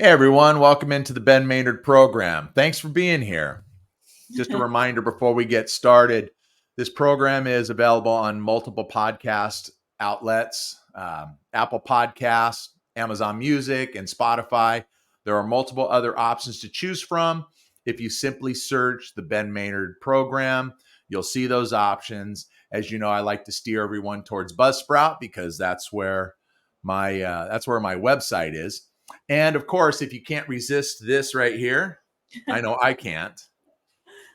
Hey everyone, welcome into the Ben Maynard program. Thanks for being here. Just a reminder before we get started, this program is available on multiple podcast outlets, Apple Podcasts, Amazon Music, and Spotify. There are multiple other options to choose from. If you simply search the Ben Maynard program, you'll see those options. As you know, I like to steer everyone towards Buzzsprout because that's where my website is. And of course, if you can't resist this right here, I know I can't,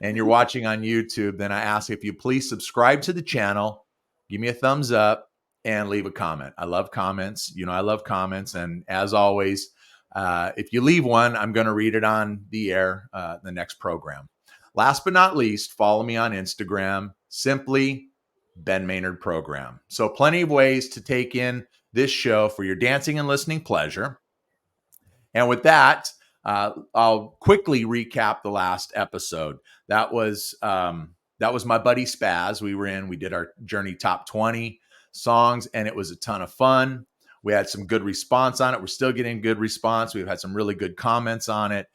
and you're watching on YouTube, then I ask if you please subscribe to the channel, give me a thumbs up, and leave a comment. I love comments. You know, I love comments. And as always, if you leave one, I'm going to read it on the air, the next program. Last but not least, follow me on Instagram, simply Ben Maynard Program. So plenty of ways to take in this show for your dancing and listening pleasure. And with that, I'll quickly recap the last episode. That was my buddy Spaz. We did our Journey Top 20 songs, and it was a ton of fun. We had some good response on it. We're still getting good response. We've had some really good comments on it.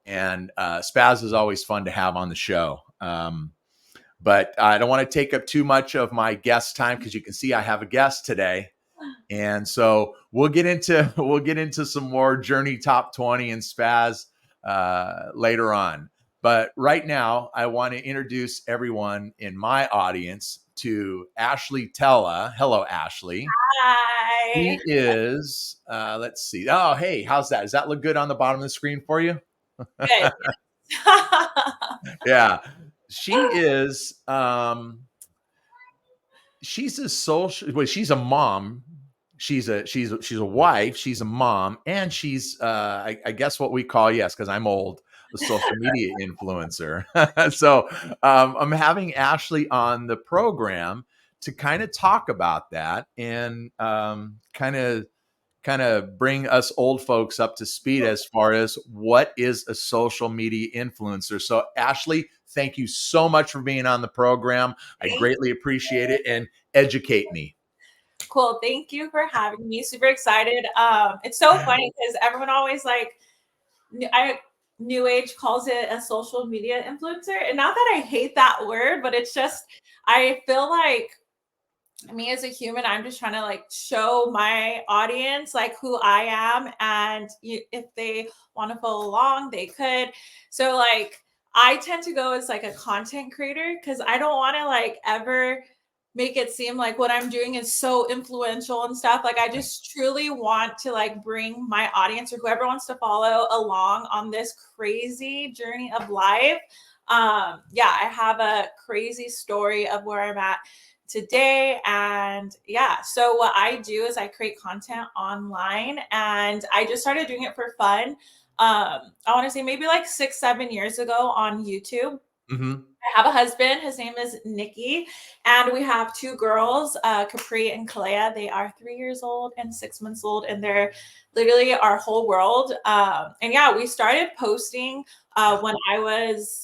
And Spaz is always fun to have on the show. But I don't want to take up too much of my guest time because you can see I have a guest today. And so we'll get into some more Journey Top 20 and Spaz later on. But right now, I want to introduce everyone in my audience to Ashley Tella. Hello, Ashley. Hi. She is, let's see. Oh, hey, how's that? Does that look good on the bottom of the screen for you? Good. Yeah. She is, she's a social, well, she's a mom. She's a wife. She's a mom, and she's I guess what we call, yes, because I'm old, a social media influencer. So I'm having Ashley on the program to kind of talk about that and kind of bring us old folks up to speed as far as what is a social media influencer. So Ashley, thank you so much for being on the program. I greatly appreciate it, and educate me. Cool. Thank you for having me. Super excited. It's so funny because everyone always New Age calls it a social media influencer. And not that I hate that word, but it's just, I feel like me as a human, I'm just trying to show my audience who I am. And if they want to follow along, they could. So I tend to go as a content creator because I don't want to ever make it seem like what I'm doing is so influential and stuff. I just truly want to bring my audience or whoever wants to follow along on this crazy journey of life. I have a crazy story of where I'm at today. And so what I do is I create content online, and I just started doing it for fun. I want to say maybe 6-7 years ago on YouTube. Mm-hmm. I have a husband. His name is Nikki, and we have two girls, Capri and Kalea. They are 3 years old and 6 months old, and they're literally our whole world. We started posting when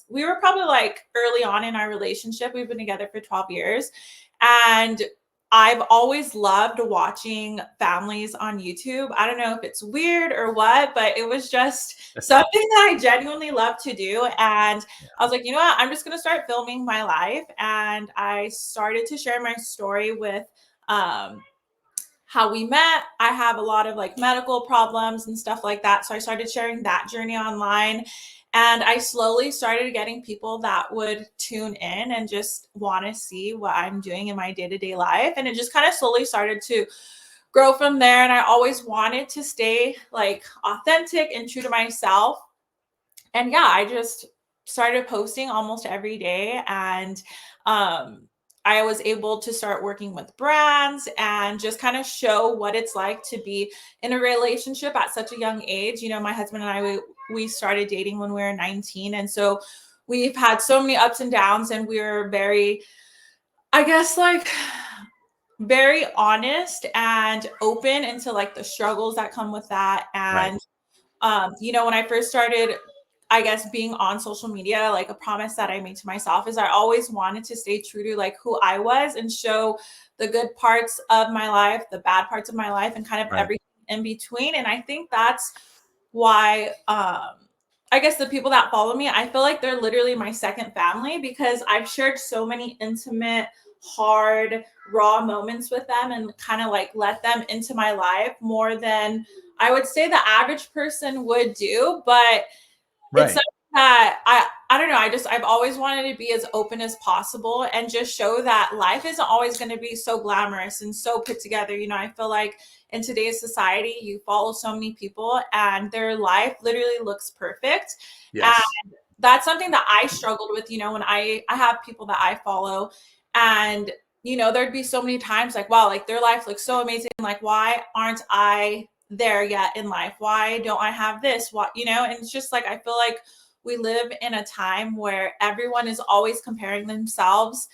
we were probably early on in our relationship. We've been together for 12 years, and I've always loved watching families on YouTube. I don't know if it's weird or what, but it was just something that I genuinely love to do. And I was like, you know what? I'm just going to start filming my life. And I started to share my story with how we met. I have a lot of medical problems and stuff like that. So I started sharing that journey online. And I slowly started getting people that would tune in and just want to see what I'm doing in my day-to-day life. And it just kind of slowly started to grow from there. And I always wanted to stay authentic and true to myself. And I just started posting almost every day. And I was able to start working with brands and just kind of show what it's like to be in a relationship at such a young age. You know, my husband and I, we started dating when we were 19. And so we've had so many ups and downs, and we were very, I guess, very honest and open into the struggles that come with that. And, when I first started, I guess, being on social media, a promise that I made to myself is I always wanted to stay true to who I was and show the good parts of my life, the bad parts of my life, and kind of everything in between. And I think that's why I guess the people that follow me, I feel like they're literally my second family because I've shared so many intimate, hard, raw moments with them and kind of like let them into my life more than I would say the average person would do. But it's Right. something that I don't know. I've always wanted to be as open as possible and just show that life isn't always going to be so glamorous and so put together. I feel like in today's society, you follow so many people and their life literally looks perfect. And Yes. that's something that I struggled with, when I have people that I follow and there'd be so many times like, wow, like their life looks so amazing. Like, why aren't I there yet in life? Why don't I have this? And it's just like, I feel like we live in a time where everyone is always comparing themselves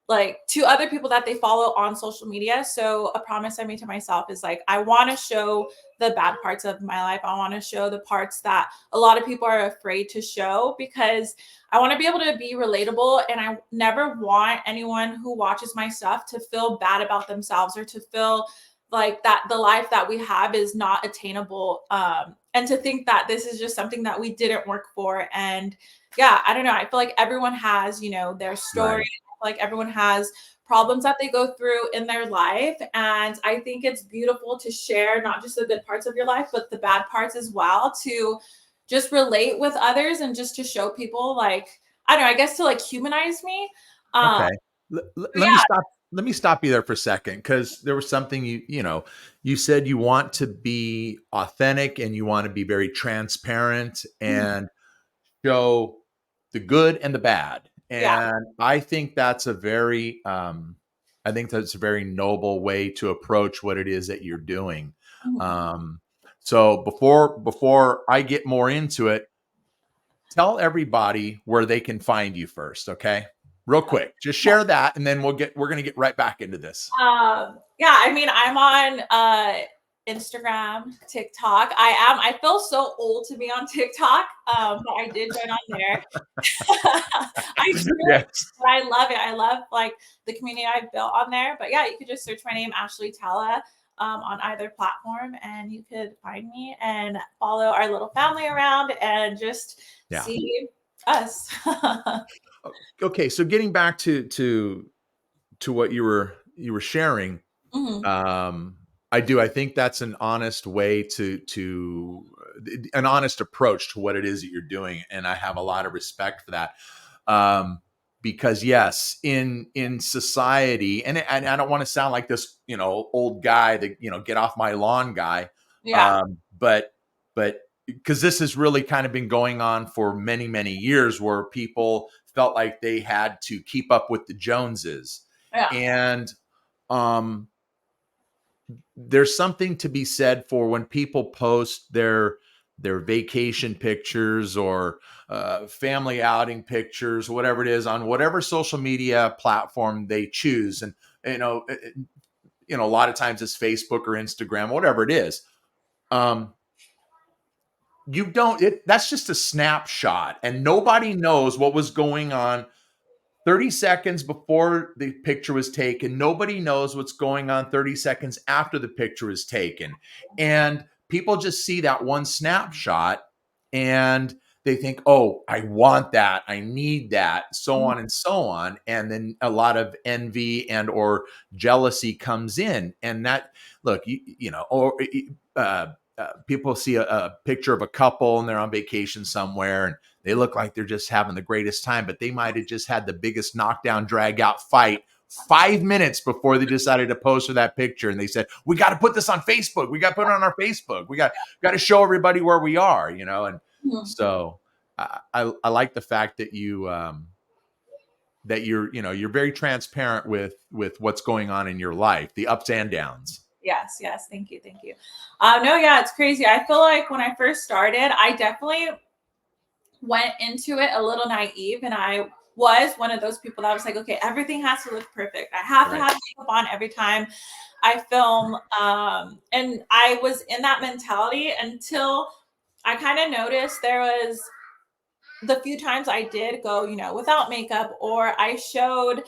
like to other people that they follow on social media. So a promise I made to myself is like, I want to show the bad parts of my life. I want to show the parts that a lot of people are afraid to show because I want to be able to be relatable. And I never want anyone who watches my stuff to feel bad about themselves or to feel like that the life that we have is not attainable. And to think that this is just something that we didn't work for. And yeah, I don't know. I feel like everyone has, their story. Right. Like everyone has problems that they go through in their life. And I think it's beautiful to share not just the good parts of your life, but the bad parts as well, to just relate with others and just to show people like, I don't know, I guess to like humanize me. Okay. So Let me yeah, stop. Let me stop you there for a second because there was something you said you want to be authentic and you want to be very transparent mhm, and show the good and the bad. yeah, And I think that's a very noble way to approach what it is that you're doing. mhm. Um, so before I get more into it, tell everybody where they can find you first, okay? Real quick. Just share that and then we're going to get right back into this. Yeah, I mean, I'm on Instagram, TikTok. I feel so old to be on TikTok, but I did join on there. I do, Yes. but I love it. I love like the community I've built on there. But yeah, you could just search my name, Ashley Tella, on either platform, and you could find me and follow our little family around and just Yeah. see us. Okay, so getting back to what you were sharing, Mhm, um I think that's an honest way to an honest approach to what it is that you're doing, and I have a lot of respect for that. um because yes, in society, and I don't want to sound like this old guy, that get off my lawn guy. yeah. But because this has really kind of been going on for many many years, where people felt like they had to keep up with the Joneses. Yeah. And um there's something to be said for when people post their vacation pictures or family outing pictures, whatever it is, on whatever social media platform they choose. And a lot of times it's Facebook or Instagram, whatever it is. um you don't it That's just a snapshot, and nobody knows what was going on 30 seconds before the picture was taken. Nobody knows what's going on 30 seconds after the picture is taken. And people just see that one snapshot and they think, oh, I want that. I need that, so Mhm. on and so on. And then a lot of envy and or jealousy comes in. And that, look, uh, people see a picture of a couple and they're on vacation somewhere and they look like they're just having the greatest time, but they might have just had the biggest knockdown, drag out fight 5 minutes before they decided to post for that picture. And they said, we got to put this on Facebook. We got to put it on our Facebook. We got to show everybody where we are, And Mhm. so I like the fact that you're very transparent with what's going on in your life, the ups and downs. Yes, yes. Thank you. Thank you. No, yeah, it's crazy. I feel like when I first started, I definitely went into it a little naive, and I was one of those people that was like, okay, everything has to look perfect. I have to Right. have makeup on every time I film. And I was in that mentality until I kind of noticed there was the few times I did go, without makeup, or I showed,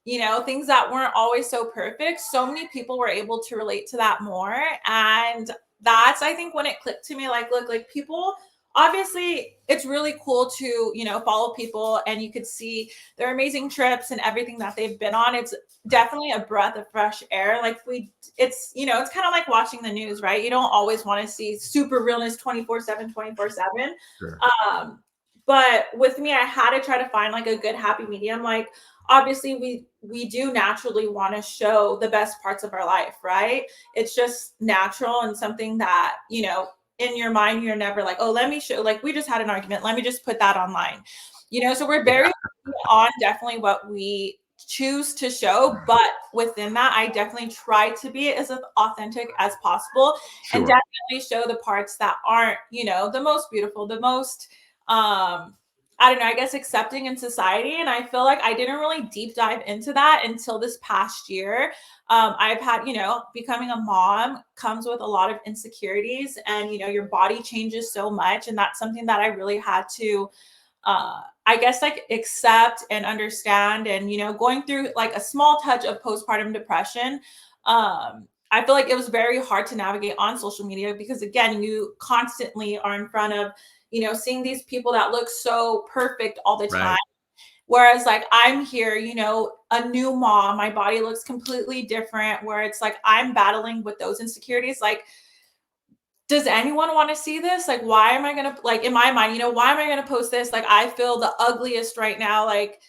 things that weren't always so perfect. So many people were able to relate to that more. And that's, I think, when it clicked to me, like, look, like people, obviously it's really cool to, follow people and you could see their amazing trips and everything that they've been on. It's definitely a breath of fresh air. Like it's kind of like watching the news, right? You don't always want to see super realness 24/7, 24/7. Sure. But with me, I had to try to find like a good happy medium. Like obviously we do naturally want to show the best parts of our life, right? It's just natural and something that, in your mind, you're never like, oh, let me show, like, we just had an argument. Let me just put that online. So we're very on definitely what we choose to show. But within that, I definitely try to be as authentic as possible and Sure. definitely show the parts that aren't, the most beautiful, the most, I don't know, I guess accepting in society. And I feel like I didn't really deep dive into that until this past year. I've had, becoming a mom comes with a lot of insecurities and, your body changes so much. And that's something that I really had to, I guess, like accept and understand. And, going through like a small touch of postpartum depression. I feel like it was very hard to navigate on social media because, again, you constantly are in front of, seeing these people that look so perfect all the time. Right. Whereas like I'm here, a new mom, my body looks completely different, where it's like I'm battling with those insecurities. Like, does anyone want to see this? Like, why am I going to, like, in my mind, why am I going to post this? Like, I feel the ugliest right now. Like,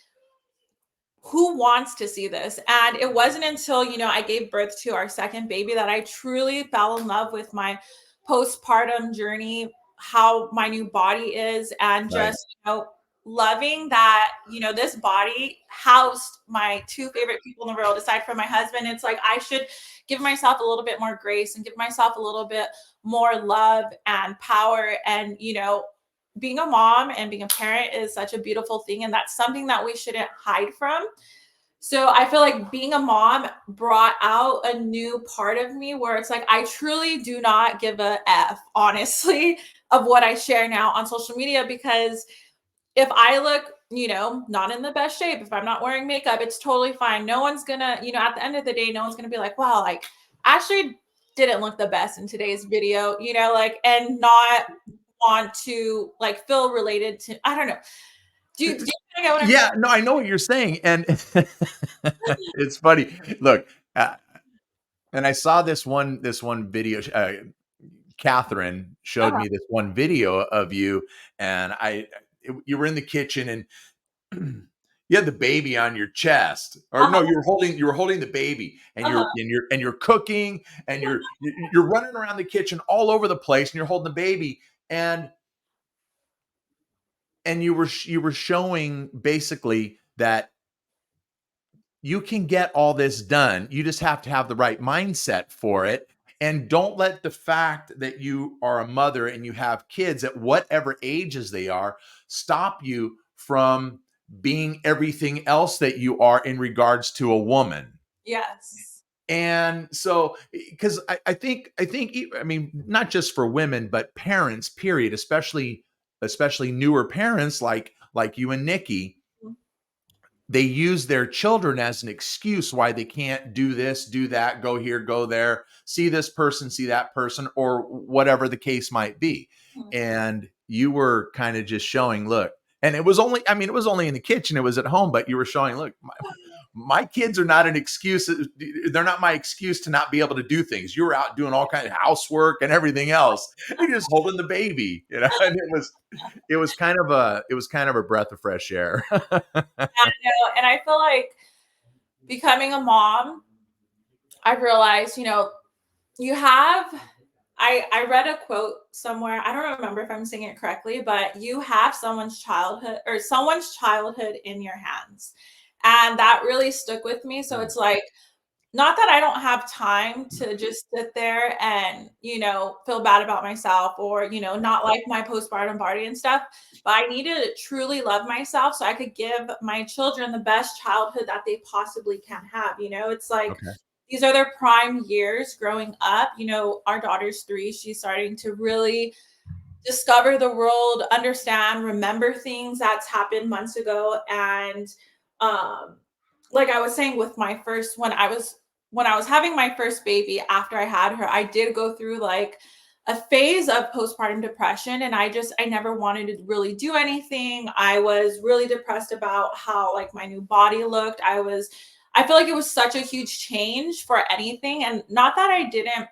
who wants to see this? And it wasn't until, I gave birth to our second baby that I truly fell in love with my postpartum journey, how my new body is, and Right. just, loving that, this body housed my two favorite people in the world aside from my husband. It's like I should give myself a little bit more grace and give myself a little bit more love and power. And, being a mom and being a parent is such a beautiful thing. And that's something that we shouldn't hide from. So I feel like being a mom brought out a new part of me where it's like I truly do not give a F, honestly, of what I share now on social media. Because if I look, not in the best shape, if I'm not wearing makeup, it's totally fine. No one's gonna, at the end of the day, no one's gonna be like, wow, like Ashley didn't look the best in today's video, like, and not want to like feel related to, I don't know. Do you get what I'm saying? Yeah, no, I know what you're saying, and it's funny. Look, and I saw this one video. Catherine showed Uh-huh. me this one video of you, and you were in the kitchen, and you had the baby on your chest, or no, Uh-huh. you were holding the baby, and Uh-huh. you're cooking, and you're running around the kitchen all over the place, and you're holding the baby, and you were showing basically that you can get all this done. You just have to have the right mindset for it. And don't let the fact that you are a mother and you have kids at whatever ages they are stop you from being everything else that you are in regards to a woman. Yes. And so, because I mean, not just for women, but parents, period, especially newer parents like you and Nikki, they use their children as an excuse why they can't do this, do that, go here, go there, see this person, see that person, or whatever the case might be. Mhm. And you were kind of just showing, look, and it was only, I mean, it was only in the kitchen, it was at home, but you were showing, look, my kids are not an excuse. They're not my excuse to not be able to do things. You were out doing all kinds of housework and everything else. You're just holding the baby, and it was kind of a breath of fresh air. I know. And I feel like becoming a mom, I've realized, you have, I read a quote somewhere. I don't remember if I'm saying it correctly, but you have someone's childhood in your hands. And that really stuck with me. So it's like, not that I don't have time to just sit there and, feel bad about myself or, not like my postpartum body and stuff, but I need to truly love myself so I could give my children the best childhood that they possibly can have. It's like Okay. these are their prime years growing up. Our daughter's 3. She's starting to really discover the world, understand, remember things that's happened months ago. And, like I was saying with my first one, I was when I was having my first baby, after I had her, I did go through like a phase of postpartum depression, and I never wanted to really do anything. I was really depressed about how like my new body looked. I feel like it was such a huge change for anything, and not that I didn't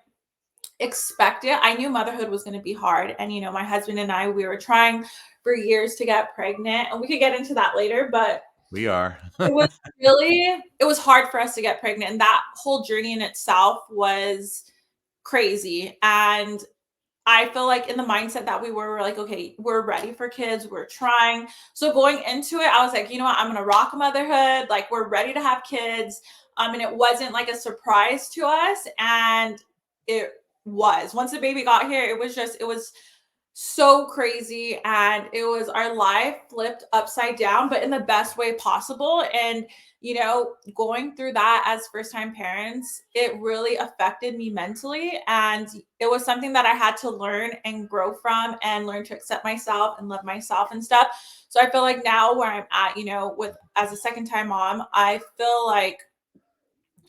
expect it. I knew motherhood was going to be hard, and my husband and I, we were trying for years to get pregnant, and we could get into that later, but We are. it was it was hard for us to get pregnant, and that whole journey in itself was crazy. And I feel like in the mindset that we're like, okay, we're ready for kids, we're trying. So going into it, I was like, you know what, I'm gonna rock motherhood. Like, we're ready to have kids. And it wasn't like a surprise to us. And it was. Once the baby got here, it was so crazy, and it was our life flipped upside down, but in the best way possible. And going through that as first time parents, it really affected me mentally, and it was something that I had to learn and grow from, and learn to accept myself and love myself and stuff. So I feel like now where I'm at, with as a second time mom, I feel like,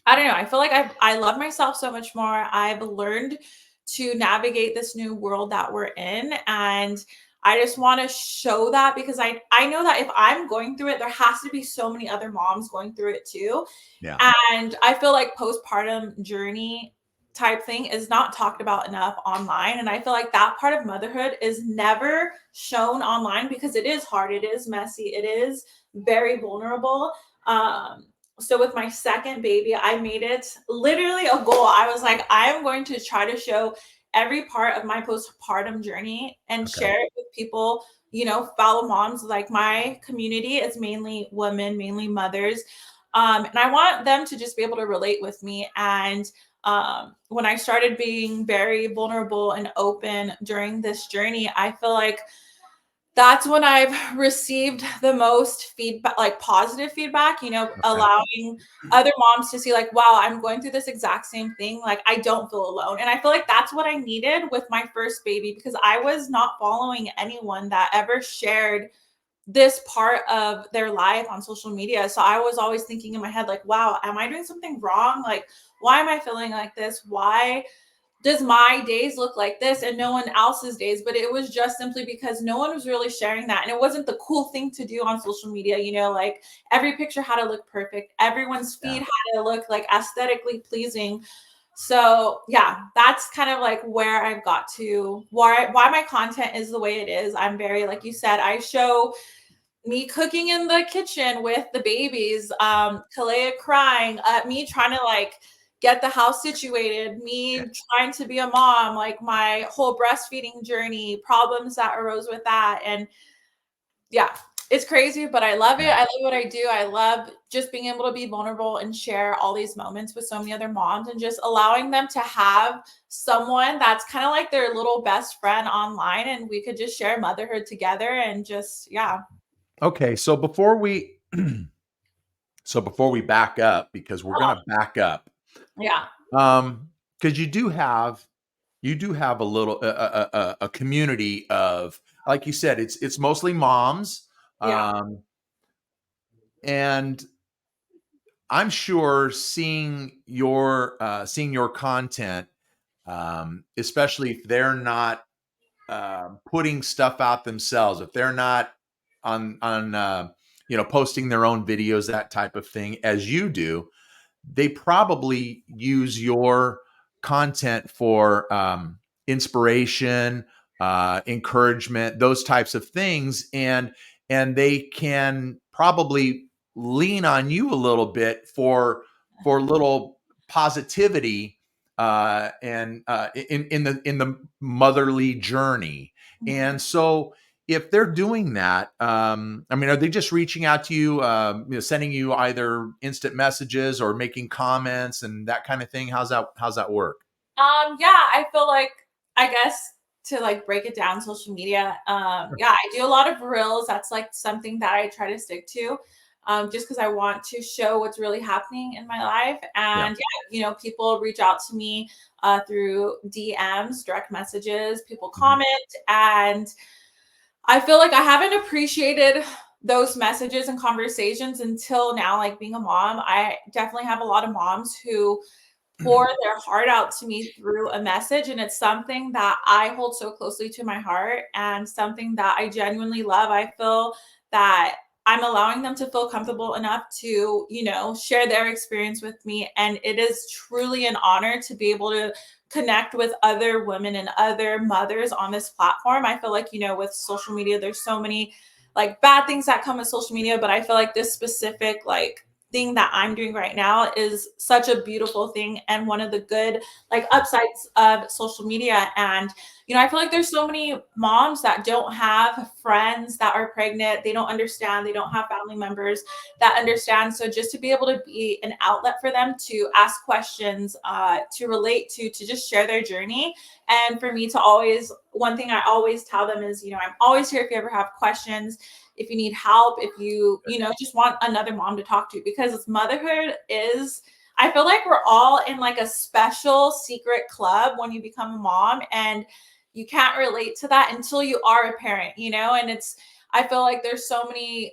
I don't know. I feel like I love myself so much more. I've learned to navigate this new world that we're in, and I just want to show that, because I know that if I'm going through it, there has to be so many other moms going through it too. Yeah. And I feel like postpartum journey type thing is not talked about enough online, and I feel like that part of motherhood is never shown online, because it is hard, it is messy, it is very vulnerable. So with my second baby, I made it literally a goal. I was like, I am going to try to show every part of my postpartum journey and Okay. share it with people, fellow moms. Like, my community is mainly women, mainly mothers. And I want them to just be able to relate with me. And when I started being very vulnerable and open during this journey, I feel like that's when I've received the most feedback, like positive feedback, Okay. allowing other moms to see like, wow, I'm going through this exact same thing. Like, I don't feel alone. And I feel like that's what I needed with my first baby, because I was not following anyone that ever shared this part of their life on social media. So I was always thinking in my head, like, wow, am I doing something wrong? Like, why am I feeling like this? Why does my days look like this and no one else's days? But it was just simply because no one was really sharing that. And it wasn't the cool thing to do on social media, like every picture had to look perfect. Everyone's feed Yeah. had to look like aesthetically pleasing. So yeah, that's kind of like where I've got to, why my content is the way it is. I'm very, like you said, I show me cooking in the kitchen with the babies, Kalea crying, me trying to like get the house situated, me trying to be a mom, like my whole breastfeeding journey, problems that arose with that. And yeah, it's crazy, but I love it. Yeah. I love what I do. I love just being able to be vulnerable and share all these moments with so many other moms, and just allowing them to have someone that's kind of like their little best friend online, and we could just share motherhood together and just, yeah. Okay. So before we back up, because we're gonna back up, Yeah. because you do have a little a community of, like you said, it's mostly moms, Yeah. and I'm sure seeing your content, especially if they're not putting stuff out themselves, if they're not on posting their own videos, that type of thing, as you do, they probably use your content for inspiration, encouragement, those types of things, and they can probably lean on you a little bit for little positivity, and in the motherly journey. And so if they're doing that, I mean, are they just reaching out to you, sending you either instant messages or making comments and that kind of thing? How's that work? Yeah, I feel like, I guess, to like break it down, social media. Yeah, I do a lot of reels. That's like something that I try to stick to. Just because I want to show what's really happening in my life. Yeah. And yeah, people reach out to me through DMs, direct messages, people Mhm. comment, and I feel like I haven't appreciated those messages and conversations until now, like being a mom. I definitely have a lot of moms who pour their heart out to me through a message. And it's something that I hold so closely to my heart and something that I genuinely love. I feel that I'm allowing them to feel comfortable enough to, share their experience with me. And it is truly an honor to be able to connect with other women and other mothers on this platform. I feel like, with social media, there's so many like bad things that come with social media, but I feel like this specific like thing that I'm doing right now is such a beautiful thing and one of the good like upsides of social media. And I feel like there's so many moms that don't have friends that are pregnant. They don't understand. They don't have family members that understand. So just to be able to be an outlet for them to ask questions, to relate to just share their journey. And for me to always, one thing I always tell them is, I'm always here if you ever have questions, if you need help, if you, just want another mom to talk to, because motherhood is, I feel like we're all in like a special secret club when you become a mom, and you can't relate to that until you are a parent, and I feel like there's so many,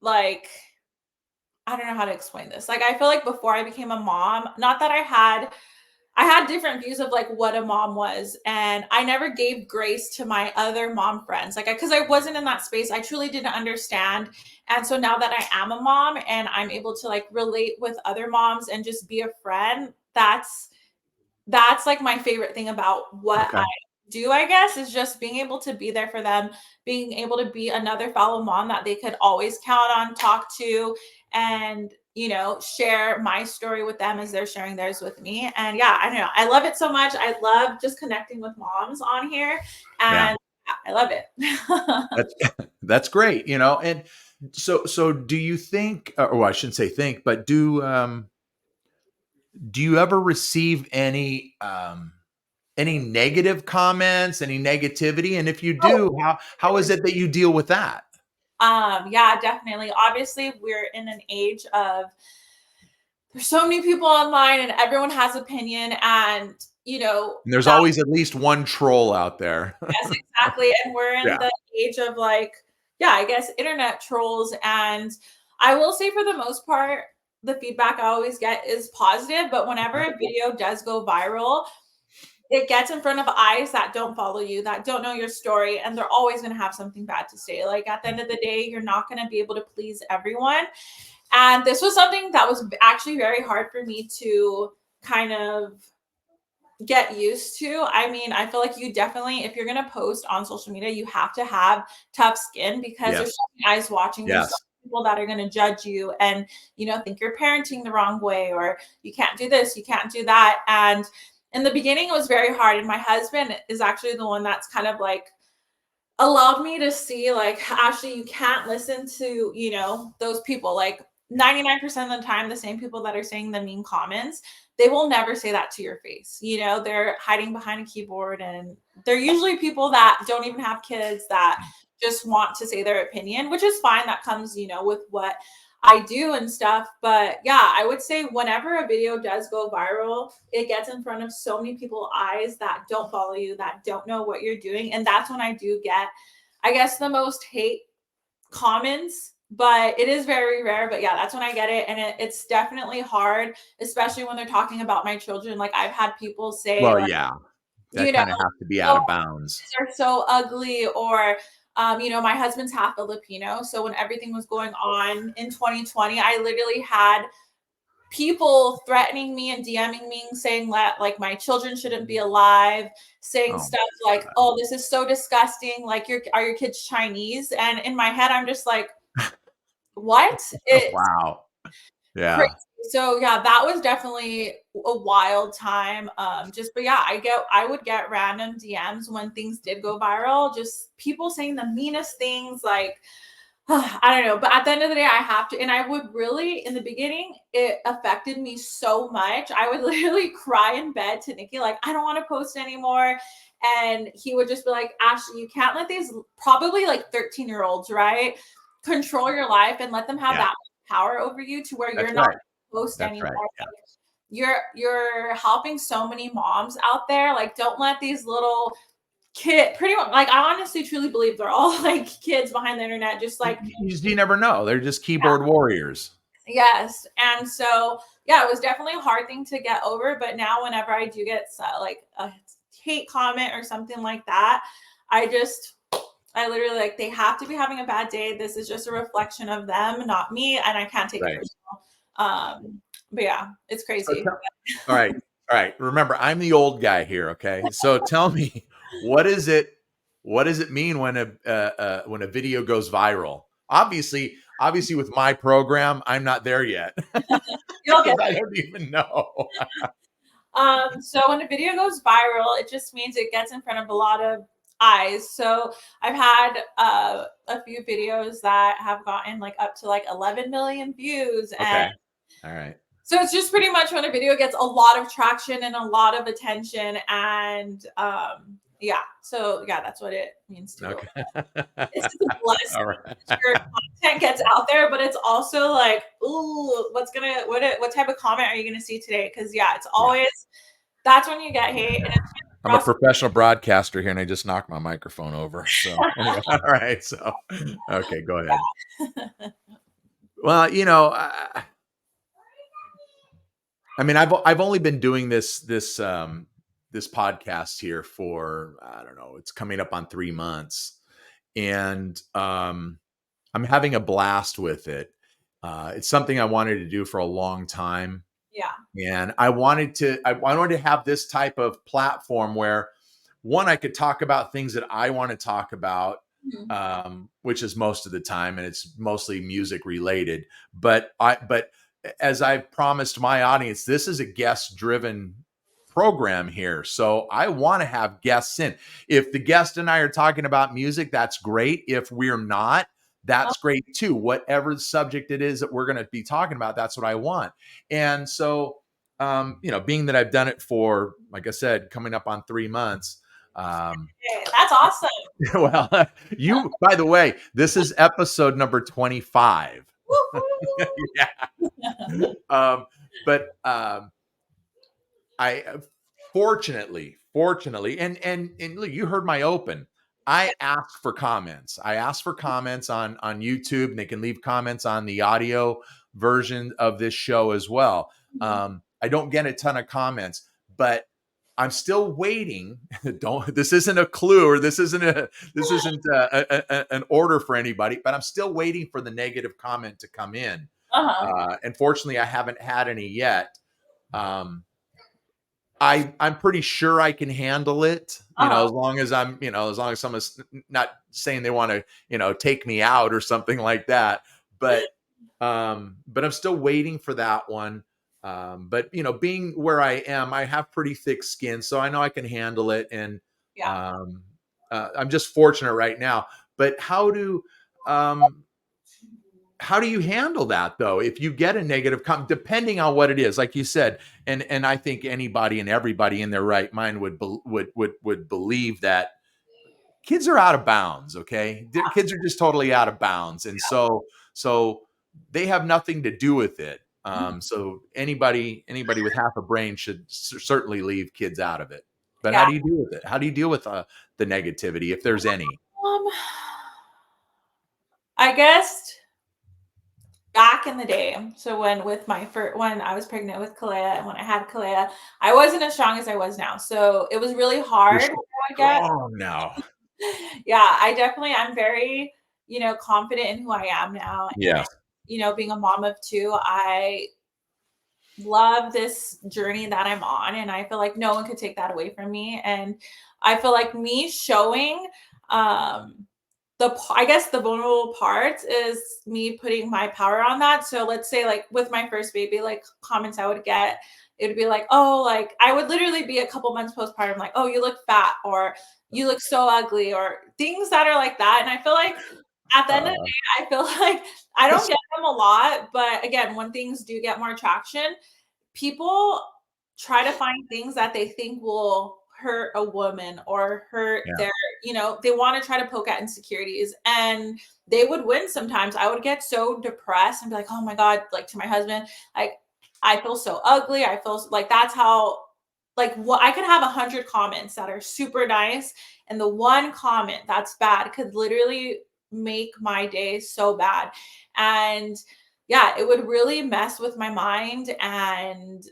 like, I don't know how to explain this. Like, I feel like before I became a mom, not that I had different views of like what a mom was, and I never gave grace to my other mom friends, like, because I wasn't in that space. I truly didn't understand. And so now that I am a mom and I'm able to like relate with other moms and just be a friend, that's like my favorite thing about what Okay. I do, I guess, is just being able to be there for them, being able to be another fellow mom that they could always count on, talk to, and share my story with them as they're sharing theirs with me. And yeah, I don't know, I love it so much. I love just connecting with moms on here, Yeah. and I love it. That's that's great, and so do you think, or I shouldn't say think, but do you ever receive any negative comments, any negativity? And if you Oh, do, how is it that you deal with that? yeah, definitely. Obviously, we're in an age of, there's so many people online and everyone has opinion, and And there's that. always at least one troll out there. Yes, exactly. And we're in Yeah. the age of like, yeah, I guess internet trolls. And I will say for the most part, the feedback I always get is positive. But whenever Okay. a video does go viral, it gets in front of eyes that don't follow you, that don't know your story, and they're always going to have something bad to say. Like at the end of the day, you're not going to be able to please everyone. And this was something that was actually very hard for me to kind of get used to. I mean, I feel like you definitely, if you're going to post on social media, you have to have tough skin, because there's Yes. so many eyes watching. There's so Yes. many people that are going to judge you and, think you're parenting the wrong way, or you can't do this, you can't do that. And in the beginning, it was very hard. And my husband is actually the one that's kind of like allowed me to see, like, Ashley, you can't listen to, those people. Like 99% of the time, the same people that are saying the mean comments, they will never say that to your face. They're hiding behind a keyboard, and they're usually people that don't even have kids, that just want to say their opinion, which is fine. That comes, with what I do and stuff. But yeah, I would say whenever a video does go viral, it gets in front of so many people's eyes that don't follow you, that don't know what you're doing. And that's when I do get, I guess, the most hate comments, but it is very rare. But yeah, that's when I get it. And it's definitely hard, especially when they're talking about my children. Like I've had people say, Well, like, yeah, that you know, kind of has to be out oh, of bounds. they're so ugly, or my husband's half Filipino. So when everything was going on in 2020, I literally had people threatening me and DMing me saying that like my children shouldn't be alive, saying Oh, stuff like, "Oh, this is so disgusting. Like, are your kids Chinese?" And in my head, I'm just like, "What?" It's wow. crazy. Yeah. So yeah, that was definitely a wild time. But yeah, I would get random DMs when things did go viral, just people saying the meanest things, like, I don't know. But at the end of the day, I have to. And I would really, in the beginning, it affected me so much. I would literally cry in bed to Nikki, like, I don't want to post anymore. And he would just be like, Ashley, you can't let these probably like 13-year-olds, right, control your life and let them have Yeah. that power over you to where That's you're not right. post That's anymore. right. Yeah. You're helping so many moms out there. Like, don't let these little kid, pretty much, like, I honestly truly believe they're all like kids behind the internet, just like, You never know. They're just keyboard warriors. yes. And so, yeah, it was definitely a hard thing to get over. But now, whenever I do get like a hate comment or something like that, I literally, like, they have to be having a bad day. This is just a reflection of them, not me. And I can't take it Right. personal. But yeah, it's crazy. All right. All right. Remember, I'm the old guy here. Okay. So tell me, what is it? What does it mean when a video goes viral? Obviously, with my program, I'm not there yet. You'll get I don't even know. So when a video goes viral, it just means it gets in front of a lot of eyes. So I've had a few videos that have gotten like up to like 11 million views. Okay. And All right. so it's just pretty much when a video gets a lot of traction and a lot of attention. And yeah, so yeah, that's what it means to. Okay. It's just a blessing. All right. Your content gets out there, but it's also like, ooh, what type of comment are you gonna see today? Because yeah, it's always that's when you get hate. And I'm a professional broadcaster here, and I just knocked my microphone over. So anyway, all right. So okay, go ahead. Well, I mean, I've only been doing this podcast here for, I don't know, it's coming up on 3 months, and I'm having a blast with it. It's something I wanted to do for a long time. Yeah. And I wanted to have this type of platform where, one, I could talk about things that I want to talk about, which is most of the time, and it's mostly music related. But as I've promised my audience, this is a guest driven program here. So I want to have guests in. If the guest and I are talking about music, that's great. If we're not, that's great too. Whatever subject it is that we're going to be talking about, that's what I want. And so, being that I've done it for, like I said, coming up on 3 months. That's awesome. Well, by the way, this is episode number 25. Yeah. But I fortunately, and look, you heard my open. I ask for comments. I ask for comments on YouTube, and they can leave comments on the audio version of this show as well. I don't get a ton of comments, but I'm still waiting. This isn't a clue, or this isn't an order for anybody, but I'm still waiting for the negative comment to come in. And fortunately, I haven't had any yet. I'm pretty sure I can handle it, as long as someone's not saying they want to, take me out or something like that. But I'm still waiting for that one. But being where I am, I have pretty thick skin, so I know I can handle it. And I'm just fortunate right now. But how do you handle that, though, if you get a negative comment, depending on what it is, like you said? And I think anybody and everybody in their right mind would believe that kids are out of bounds. Okay, kids are just totally out of bounds, and so they have nothing to do with it. So anybody with half a brain should certainly leave kids out of it. But how do you deal with it? How do you deal with the negativity, if there's any? I guess back in the day, so when I was pregnant with Kalea, and when I had Kalea, I wasn't as strong as I was now. So it was really hard. Oh no. Yeah, I'm very, confident in who I am now. Yeah. And, being a mom of 2, I love this journey that I'm on, and I feel like no one could take that away from me. And I feel like me showing I guess the vulnerable parts is me putting my power on that. So let's say, like, with my first baby, like, comments I would get, it would be like, oh, like, I would literally be a couple months postpartum, like, oh, you look fat, or you look so ugly, or things that are like that. And I feel like at the end of the day, I feel like I don't get them a lot. But again, when things do get more traction, people try to find things that they think will hurt a woman or hurt their, they want to try to poke at insecurities, and they would win sometimes. I would get so depressed and be like, oh my God, like, to my husband, like, I feel so ugly. I feel like that's how, like what I could have 100 comments that are super nice, and the one comment that's bad could literally make my day so bad. And yeah, it would really mess with my mind. And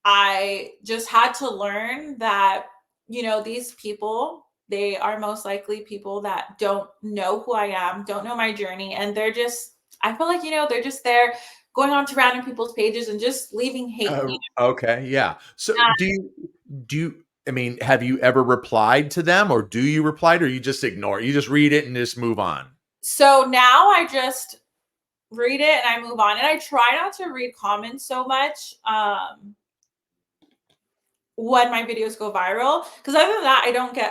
I just had to learn that, these people, they are most likely people that don't know who I am, don't know my journey. And they're just, I feel like, they're just there going on to random people's pages and just leaving hate. Okay, yeah. So I mean, have you ever replied to them, or do you reply, or you just ignore it? You just read it and just move on? So now I just read it and I move on. And I try not to read comments so much. When my videos go viral, because other than that,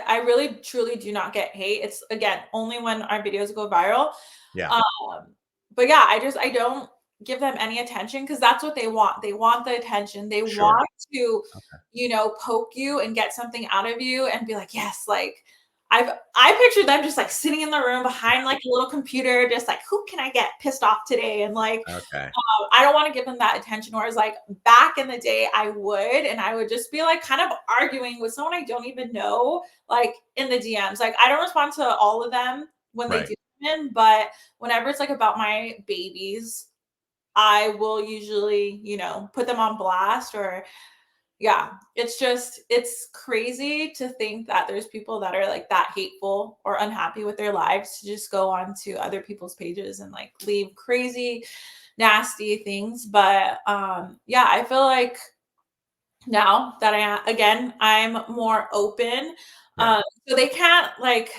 I really truly do not get hate. It's again only when our videos go viral. Yeah. um but yeah, I don't give them any attention, because that's what they want. They want the attention. They Sure. want to Okay. poke you and get something out of you and be like, yes, like I picture them just like sitting in the room behind like a little computer, just like, who can I get pissed off today? And like, Okay. I don't want to give them that attention. Whereas like back in the day, I would, and I would just be like kind of arguing with someone I don't even know, like in the DMs. Like I don't respond to all of them when they Right. do come in, but whenever it's like about my babies, I will usually, put them on blast. Or yeah, it's crazy to think that there's people that are like that hateful or unhappy with their lives to just go on to other people's pages and like leave crazy nasty things. But yeah, I feel like now that I'm more open. Yeah. So they can't, like,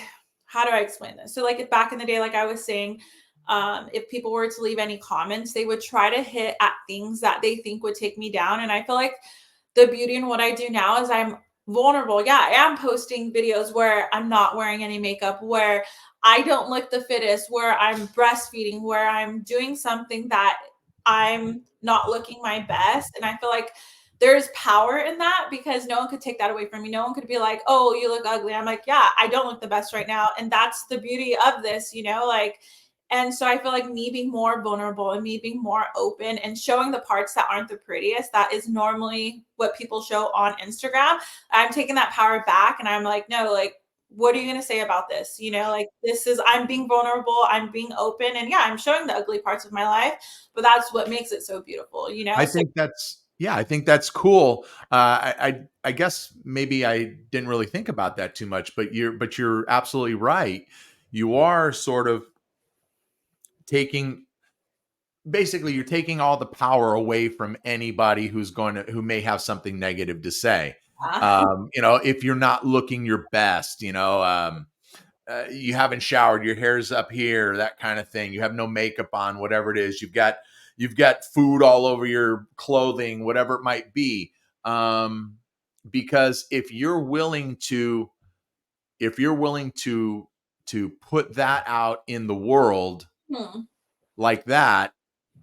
how do I explain this? So like if back in the day, like I was saying, if people were to leave any comments, they would try to hit at things that they think would take me down. And I feel like the beauty in what I do now is I'm vulnerable. Yeah, I am posting videos where I'm not wearing any makeup, where I don't look the fittest, where I'm breastfeeding, where I'm doing something that I'm not looking my best. And I feel like there's power in that, because no one could take that away from me. No one could be like, oh, you look ugly. I'm like, yeah, I don't look the best right now. And that's the beauty of this, like, and so I feel like me being more vulnerable and me being more open and showing the parts that aren't the prettiest, that is normally what people show on Instagram. I'm taking that power back and I'm like, no, like, what are you going to say about this? Like, I'm being vulnerable, I'm being open. And yeah, I'm showing the ugly parts of my life, but that's what makes it so beautiful, I So think that's yeah, I think that's cool. I guess maybe I didn't really think about that too much, but you're absolutely right. You are sort of taking basically you're taking all the power away from anybody who may have something negative to say. If you're not looking your best, you haven't showered, your hair's up here, that kind of thing. You have no makeup on, whatever it is. You've got food all over your clothing, whatever it might be. Because if you're willing to put that out in the world hmm. like that,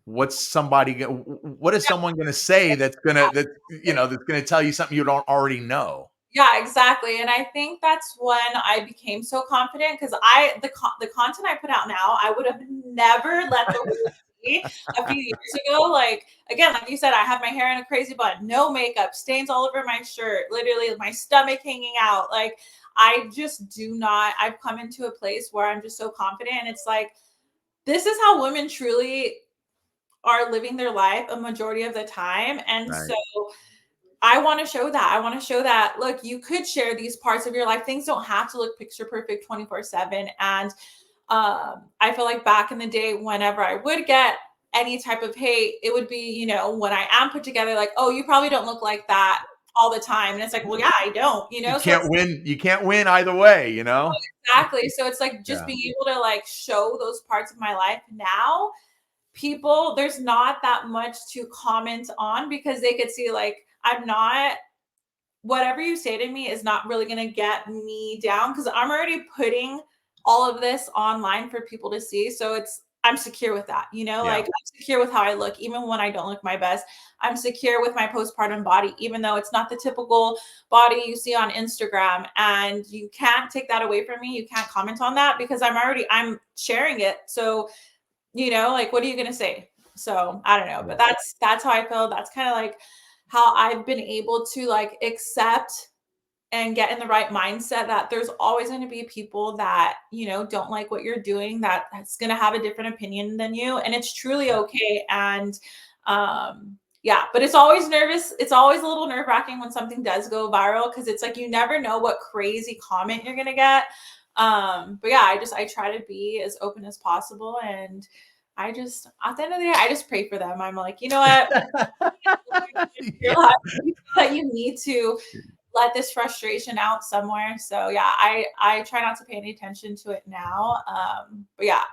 what is someone going to say that's going to tell you something you don't already know? Yeah, exactly. And I think that's when I became so confident, because the content I put out now, I would have never let the world see a few years ago. Like again, like you said, I have my hair in a crazy bun, no makeup, stains all over my shirt, literally my stomach hanging out. Like I just do not. I've come into a place where I'm just so confident, and it's like this is how women truly are living their life a majority of the time. And Right. so I want to show that. I want to show that, look, you could share these parts of your life. Things don't have to look picture perfect 24/7. And I feel like back in the day, whenever I would get any type of hate, it would be, when I am put together, like, oh, you probably don't look like that all the time. And it's like, well, yeah, I don't, You So can't it's win. You can't win either way. exactly. So it's like just Yeah. being able to like show those parts of my life now. People, there's not that much to comment on, because they could see like I'm not, whatever you say to me is not really going to get me down, because I'm already putting all of this online for people to see. So I'm secure with that, Yeah. like I'm secure with how I look, even when I don't look my best. I'm secure with my postpartum body, even though it's not the typical body you see on Instagram. And you can't take that away from me. You can't comment on that, because I'm sharing it. So, like, what are you going to say? So I don't know, but that's how I feel. That's kind of like how I've been able to like accept and get in the right mindset that there's always going to be people that, don't like what you're doing, that's going to have a different opinion than you. And it's truly okay. And yeah, but it's always nervous. It's always a little nerve wracking when something does go viral because it's like you never know what crazy comment you're going to get. But yeah, I try to be as open as possible. And I just, at the end of the day, I just pray for them. I'm like, you know what? Yeah. That you need to let this frustration out somewhere. So yeah, I try not to pay any attention to it now. But yeah,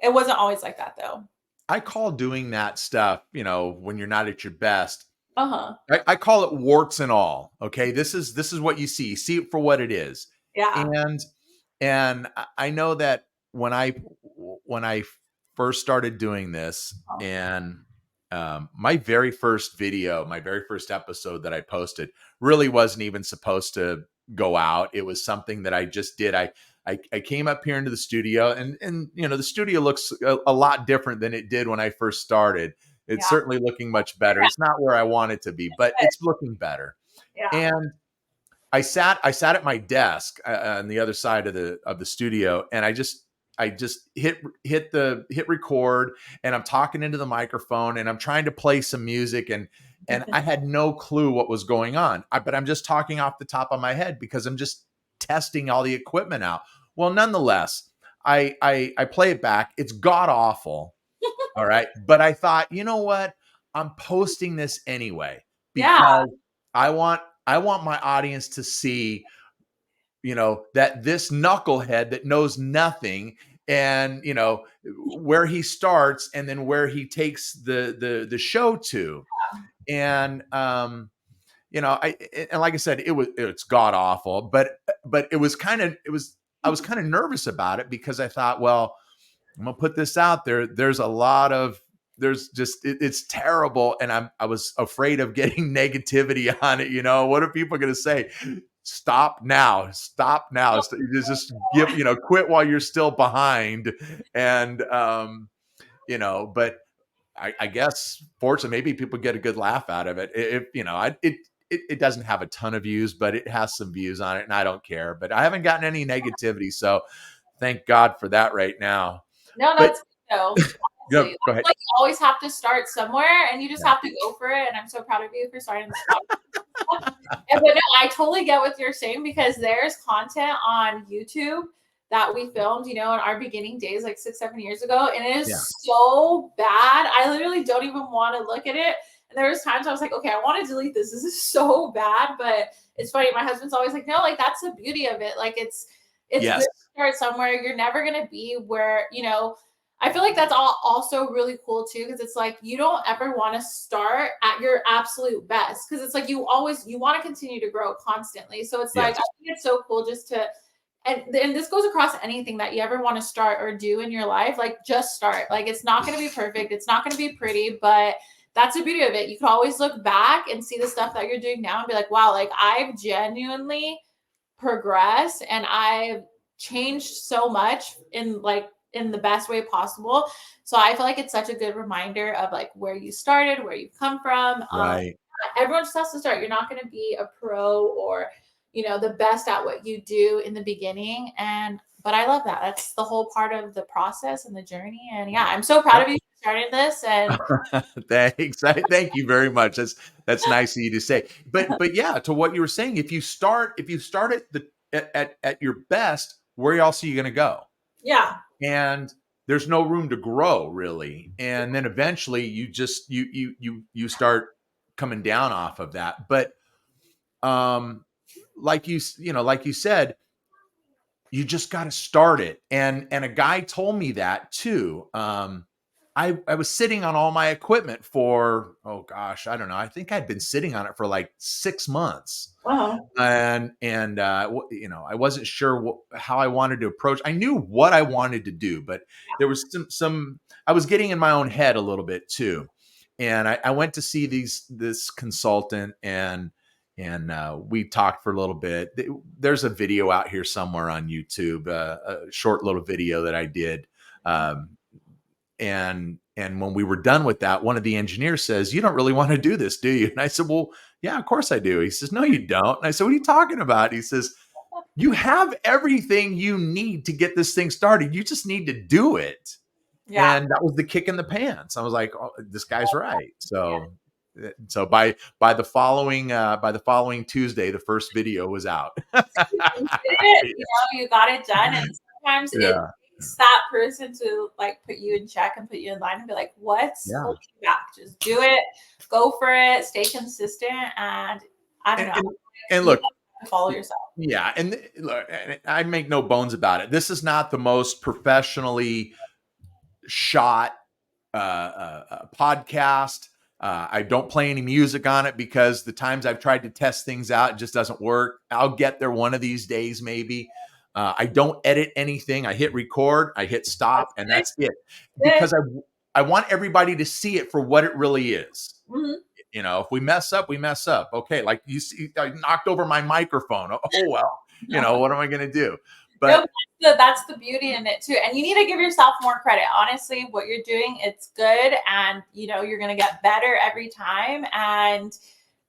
it wasn't always like that though. I call doing that stuff, when you're not at your best. Uh-huh. I call it warts and all. Okay. This is what you see. See it for what it is. Yeah. And I know that when I first started doing this, Oh, and my very first video, my very first episode that I posted really wasn't even supposed to go out. It was something that I just did. I came up here into the studio, and the studio looks a lot different than it did when I first started. It's yeah. certainly looking much better. It's not where I want it to be, but it's looking better. Yeah. And I sat at my desk on the other side of the studio, and I just hit record, and I'm talking into the microphone, and I'm trying to play some music, and I had no clue what was going on. But I'm just talking off the top of my head because I'm just testing all the equipment out. Well, nonetheless, I play it back. It's god awful. All right. But I thought, you know what? I'm posting this anyway Yeah. because I want my audience to see, that this knucklehead that knows nothing, and where he starts and then where he takes the show to. And I and like I said, it's god awful, but I was kind of nervous about it because I thought, well, I'm gonna put this out there. It's terrible, and I was afraid of getting negativity on it. What are people gonna say? Stop now! Stop now! Just quit while you're still behind. And but I guess fortunately, maybe people get a good laugh out of it. If it doesn't have a ton of views, but it has some views on it, and I don't care. But I haven't gotten any negativity, so thank God for that right now. No, But that's good though. go Honestly, go ahead. like you always have to start somewhere, and you just Yeah. have to go for it. And I'm so proud of you for starting this podcast. But no, I totally get what you're saying because there's content on YouTube that we filmed, in our beginning days, like 6, 7 years ago, and it Yeah. is so bad. I literally don't even want to look at it. And there was times I was like, okay, I want to delete this. This is so bad. But it's funny. My husband's always like, no, like that's the beauty of it. Like it's good Yes. to start somewhere. You're never gonna be where, I feel like that's also really cool too, because it's like you don't ever want to start at your absolute best because it's like you want to continue to grow constantly. So it's like Yes. I think it's so cool just to and this goes across anything that you ever want to start or do in your life. Like just start. Like it's not going to be perfect. It's not going to be pretty, but that's the beauty of it. You can always look back and see the stuff that you're doing now and be like, wow, like I've genuinely progressed and I've changed so much in the best way possible. So I feel like it's such a good reminder of like where you started, where you've come from. Right. Everyone just has to start. You're not going to be a pro or the best at what you do in the beginning. But I love that. That's the whole part of the process and the journey. And yeah, I'm so proud of you for starting this. And Thanks. Thank you very much. That's nice of you to say. But yeah, to what you were saying, if you start at your best, where else are you going to go? yeah, And there's no room to grow really. And then eventually you start coming down off of that. But like you said, you just got to start it. And a guy told me that too. I was sitting on all my equipment for, oh gosh, I don't know. I think I'd been sitting on it for like 6 months. wow, And I wasn't sure how I wanted to approach. I knew what I wanted to do, but there was some I was getting in my own head a little bit too. And I went to see this consultant, and we talked for a little bit. There's a video out here somewhere on YouTube, a short little video that I did. And And when we were done with that, one of the engineers says, "You don't really want to do this, do you?" And I said, "Well, yeah, of course I do." He says, "No, you don't." And I said, "What are you talking about?" He says, "You have everything you need to get this thing started. You just need to do it." Yeah. And that was the kick in the pants. I was like, "Oh, this guy's right." Yeah. So by the following Tuesday, the first video was out. You did it, you got it done. And sometimes it Yeah. takes that person to like put you in check and put you in line and be like, what's Yeah. holding you back? Just do it, go for it, stay consistent, and I don't And, know. and You look, have to follow yourself. yeah, and look, I make no bones about it. This is not the most professionally shot podcast. I don't play any music on it because the times I've tried to test things out, it just doesn't work. I'll get there one of these days, maybe. I don't edit anything. I hit record, I hit stop, and that's it. Good. Because I want everybody to see it for what it really is. Mhm. If we mess up, we mess up. Okay, like you see, I knocked over my microphone. Oh well, what am I going to do? But No, that's the beauty in it too. And you need to give yourself more credit. Honestly, what you're doing, it's good. And you're gonna get better every time. And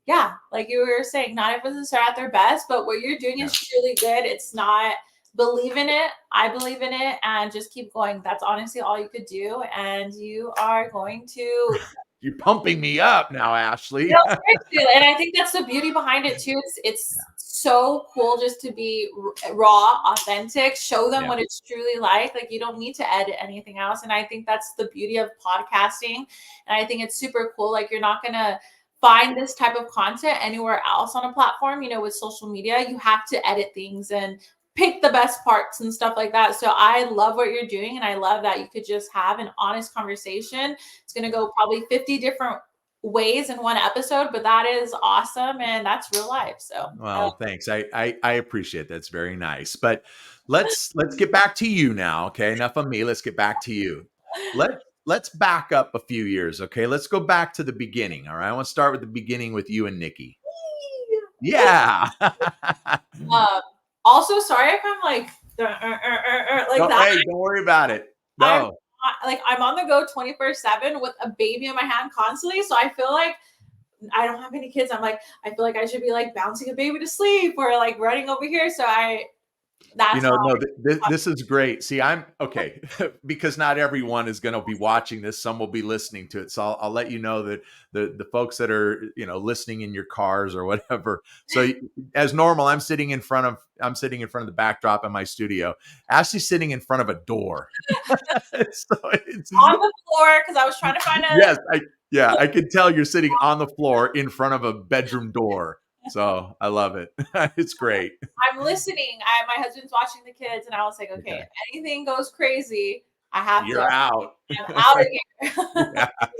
yeah, like you were saying, not everyone's start at their best, but what you're doing yeah. is truly good. It's not believe in it. I believe in it and just keep going. That's honestly all you could do. And you are going to You're pumping me up now, Ashley. and I think that's the beauty behind it too. It's so cool just to be raw, authentic, show them what it's truly like. Like you don't need to edit anything else. And I think that's the beauty of podcasting. And I think it's super cool. Like you're not gonna find this type of content anywhere else on a platform. With social media, you have to edit things and pick the best parts and stuff like that. So I love what you're doing. And I love that you could just have an honest conversation. It's going to go probably 50 different ways in one episode, but that is awesome. And that's real life. So, Well, thanks. I appreciate that. It's very nice. But let's get back to you now. Okay. Enough of me. Let's get back to you. Let's back up a few years. Okay. Let's go back to the beginning. All right. I want to start with the beginning with you and Nikki. Yeah. Also, sorry if I'm like No, that. hey, don't worry about it. No. I'm on the go 24/7 with a baby in my hand constantly. So I feel like I don't have any kids. I feel like I should be like bouncing a baby to sleep or like running over here. So this is great. See, I'm okay because not everyone is going to be watching this. Some will be listening to it. So I'll let you know that the folks that are, listening in your cars or whatever. So as normal, I'm sitting in front of the backdrop in my studio. Ashley's sitting in front of a door. So it's on the floor because I was trying to find a. Yes, I could tell you're sitting on the floor in front of a bedroom door. So I love it. It's great. I'm listening. My husband's watching the kids, and I was like, okay, if anything goes crazy, I have You're out. I'm out of here.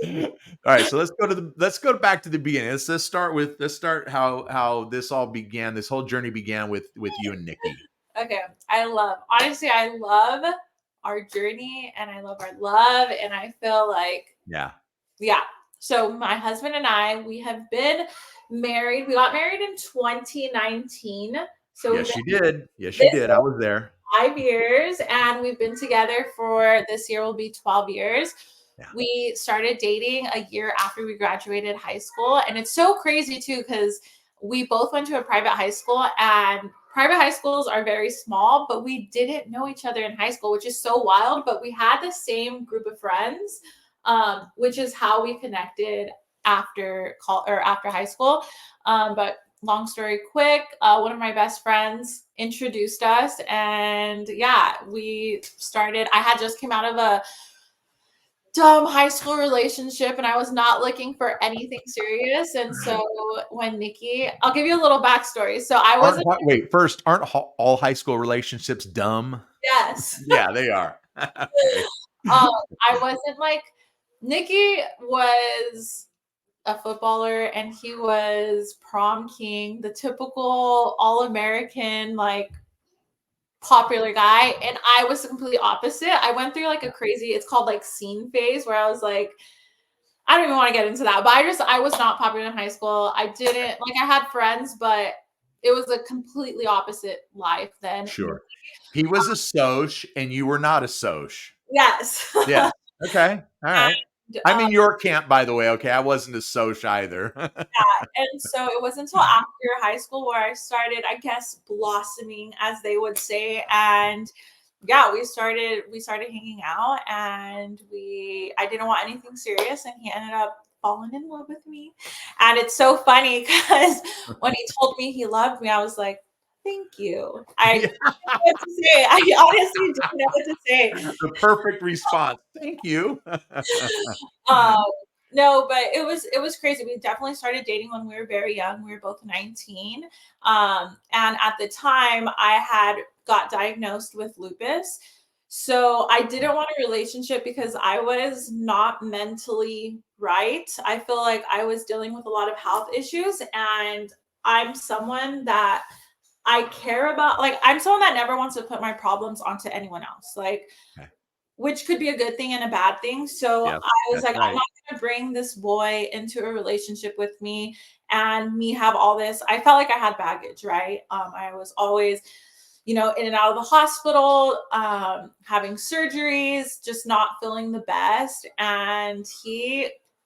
Yeah. All right. So let's go back to the beginning. Let's start how this all began. This whole journey began with you and Nikki. Okay. I love our journey and I love our love. And I feel like, yeah. So my husband and I, we have been married. We got married in 2019. So yes, you did. Yes, you did. I was there. 5 years, and we've been together for this year will be 12 years. Yeah. We started dating a year after we graduated high school. And it's so crazy too, because we both went to a private high school, and private high schools are very small, but we didn't know each other in high school, which is so wild. But we had the same group of friends, which is how we connected after high school. But long story quick, one of my best friends introduced us, and we started. I had just came out of a dumb high school relationship, and I was not looking for anything serious. And so when Nikki, I'll give you a little backstory. So I wasn't. Wait, first, aren't all high school relationships dumb? Yes. Yeah, they are. Okay. I wasn't like, Nikki was a footballer and he was prom king, the typical all-American, like popular guy. And I was the complete opposite. I went through like a crazy, it's called like scene phase, where I was like, I don't even want to get into that, but I was not popular in high school. I had friends, but it was a completely opposite life then. Sure. He was a soc and you were not a soc. Yes. Yeah. Okay. All right. I'm in your camp, by the way. Okay, I wasn't a soch either. And so it wasn't until after high school where I started, I guess, blossoming, as they would say. And yeah, we started hanging out, and I didn't want anything serious, and he ended up falling in love with me. And it's so funny because when he told me he loved me, I was like, thank you. I Yeah, didn't know what to say. I honestly didn't know what to say. the perfect response. Thank you. Um, no, but it was crazy. We definitely started dating when we were very young. We were both 19. And at the time I had got diagnosed with lupus. So I didn't want a relationship because I was not mentally right. I feel like I was dealing with a lot of health issues, and I'm someone that I care about, like, I'm someone that never wants to put my problems onto anyone else. Like, Okay. which could be a good thing and a bad thing. So Yes, I was that's like, I'm right. not going to bring this boy into a relationship with me and me have all this. I felt like I had baggage, right? I was always, in and out of the hospital, having surgeries, just not feeling the best. And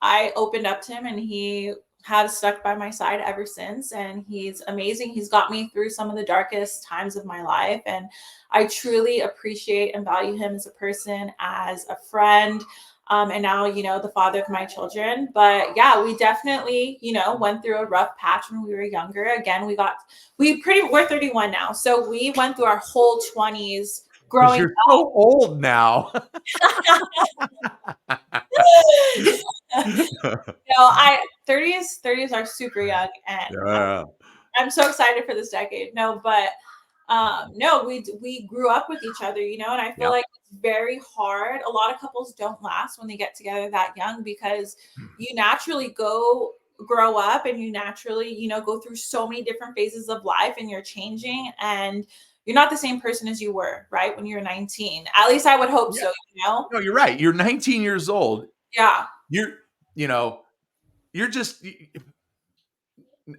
I opened up to him, and he has stuck by my side ever since. And he's amazing. He's got me through some of the darkest times of my life. And I truly appreciate and value him as a person, as a friend, and now, the father of my children. But yeah, we definitely, went through a rough patch when we were younger. Again, we're 31 now. So we went through our whole 20s Because growing you're so old now. I 30s are super young, and Yeah. I'm so excited for this decade. No, but no, we grew up with each other, and I feel Yeah. like it's very hard. A lot of couples don't last when they get together that young, because you naturally grow up, and you naturally, go through so many different phases of life, and you're changing, and you're not the same person as you were, right, when you're 19. At least I would hope Yeah. so. No, you're right. You're 19 years old. Yeah. You're, you know, you're just,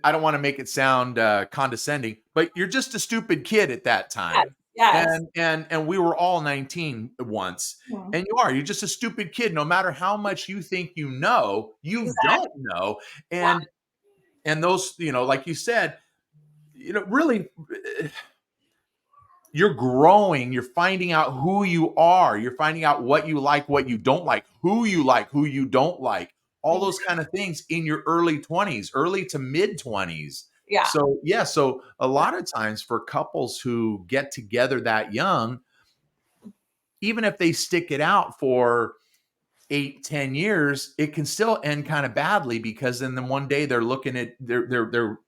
I don't want to make it sound condescending, but you're just a stupid kid at that Yes. time. Yes. And we were all 19 once. Mhm. And you're just a stupid kid. No matter how much you think you Exactly. don't know. Yeah. And those, like you said, really, you're growing, you're finding out who you are, you're finding out what you like, who you don't like, all those kind of things in your early 20s, early to mid 20s. Yeah. So yeah, so a lot of times for couples who get together that young, even if they stick it out for 8, 10 years, it can still end kind of badly, because then one day they're looking at they're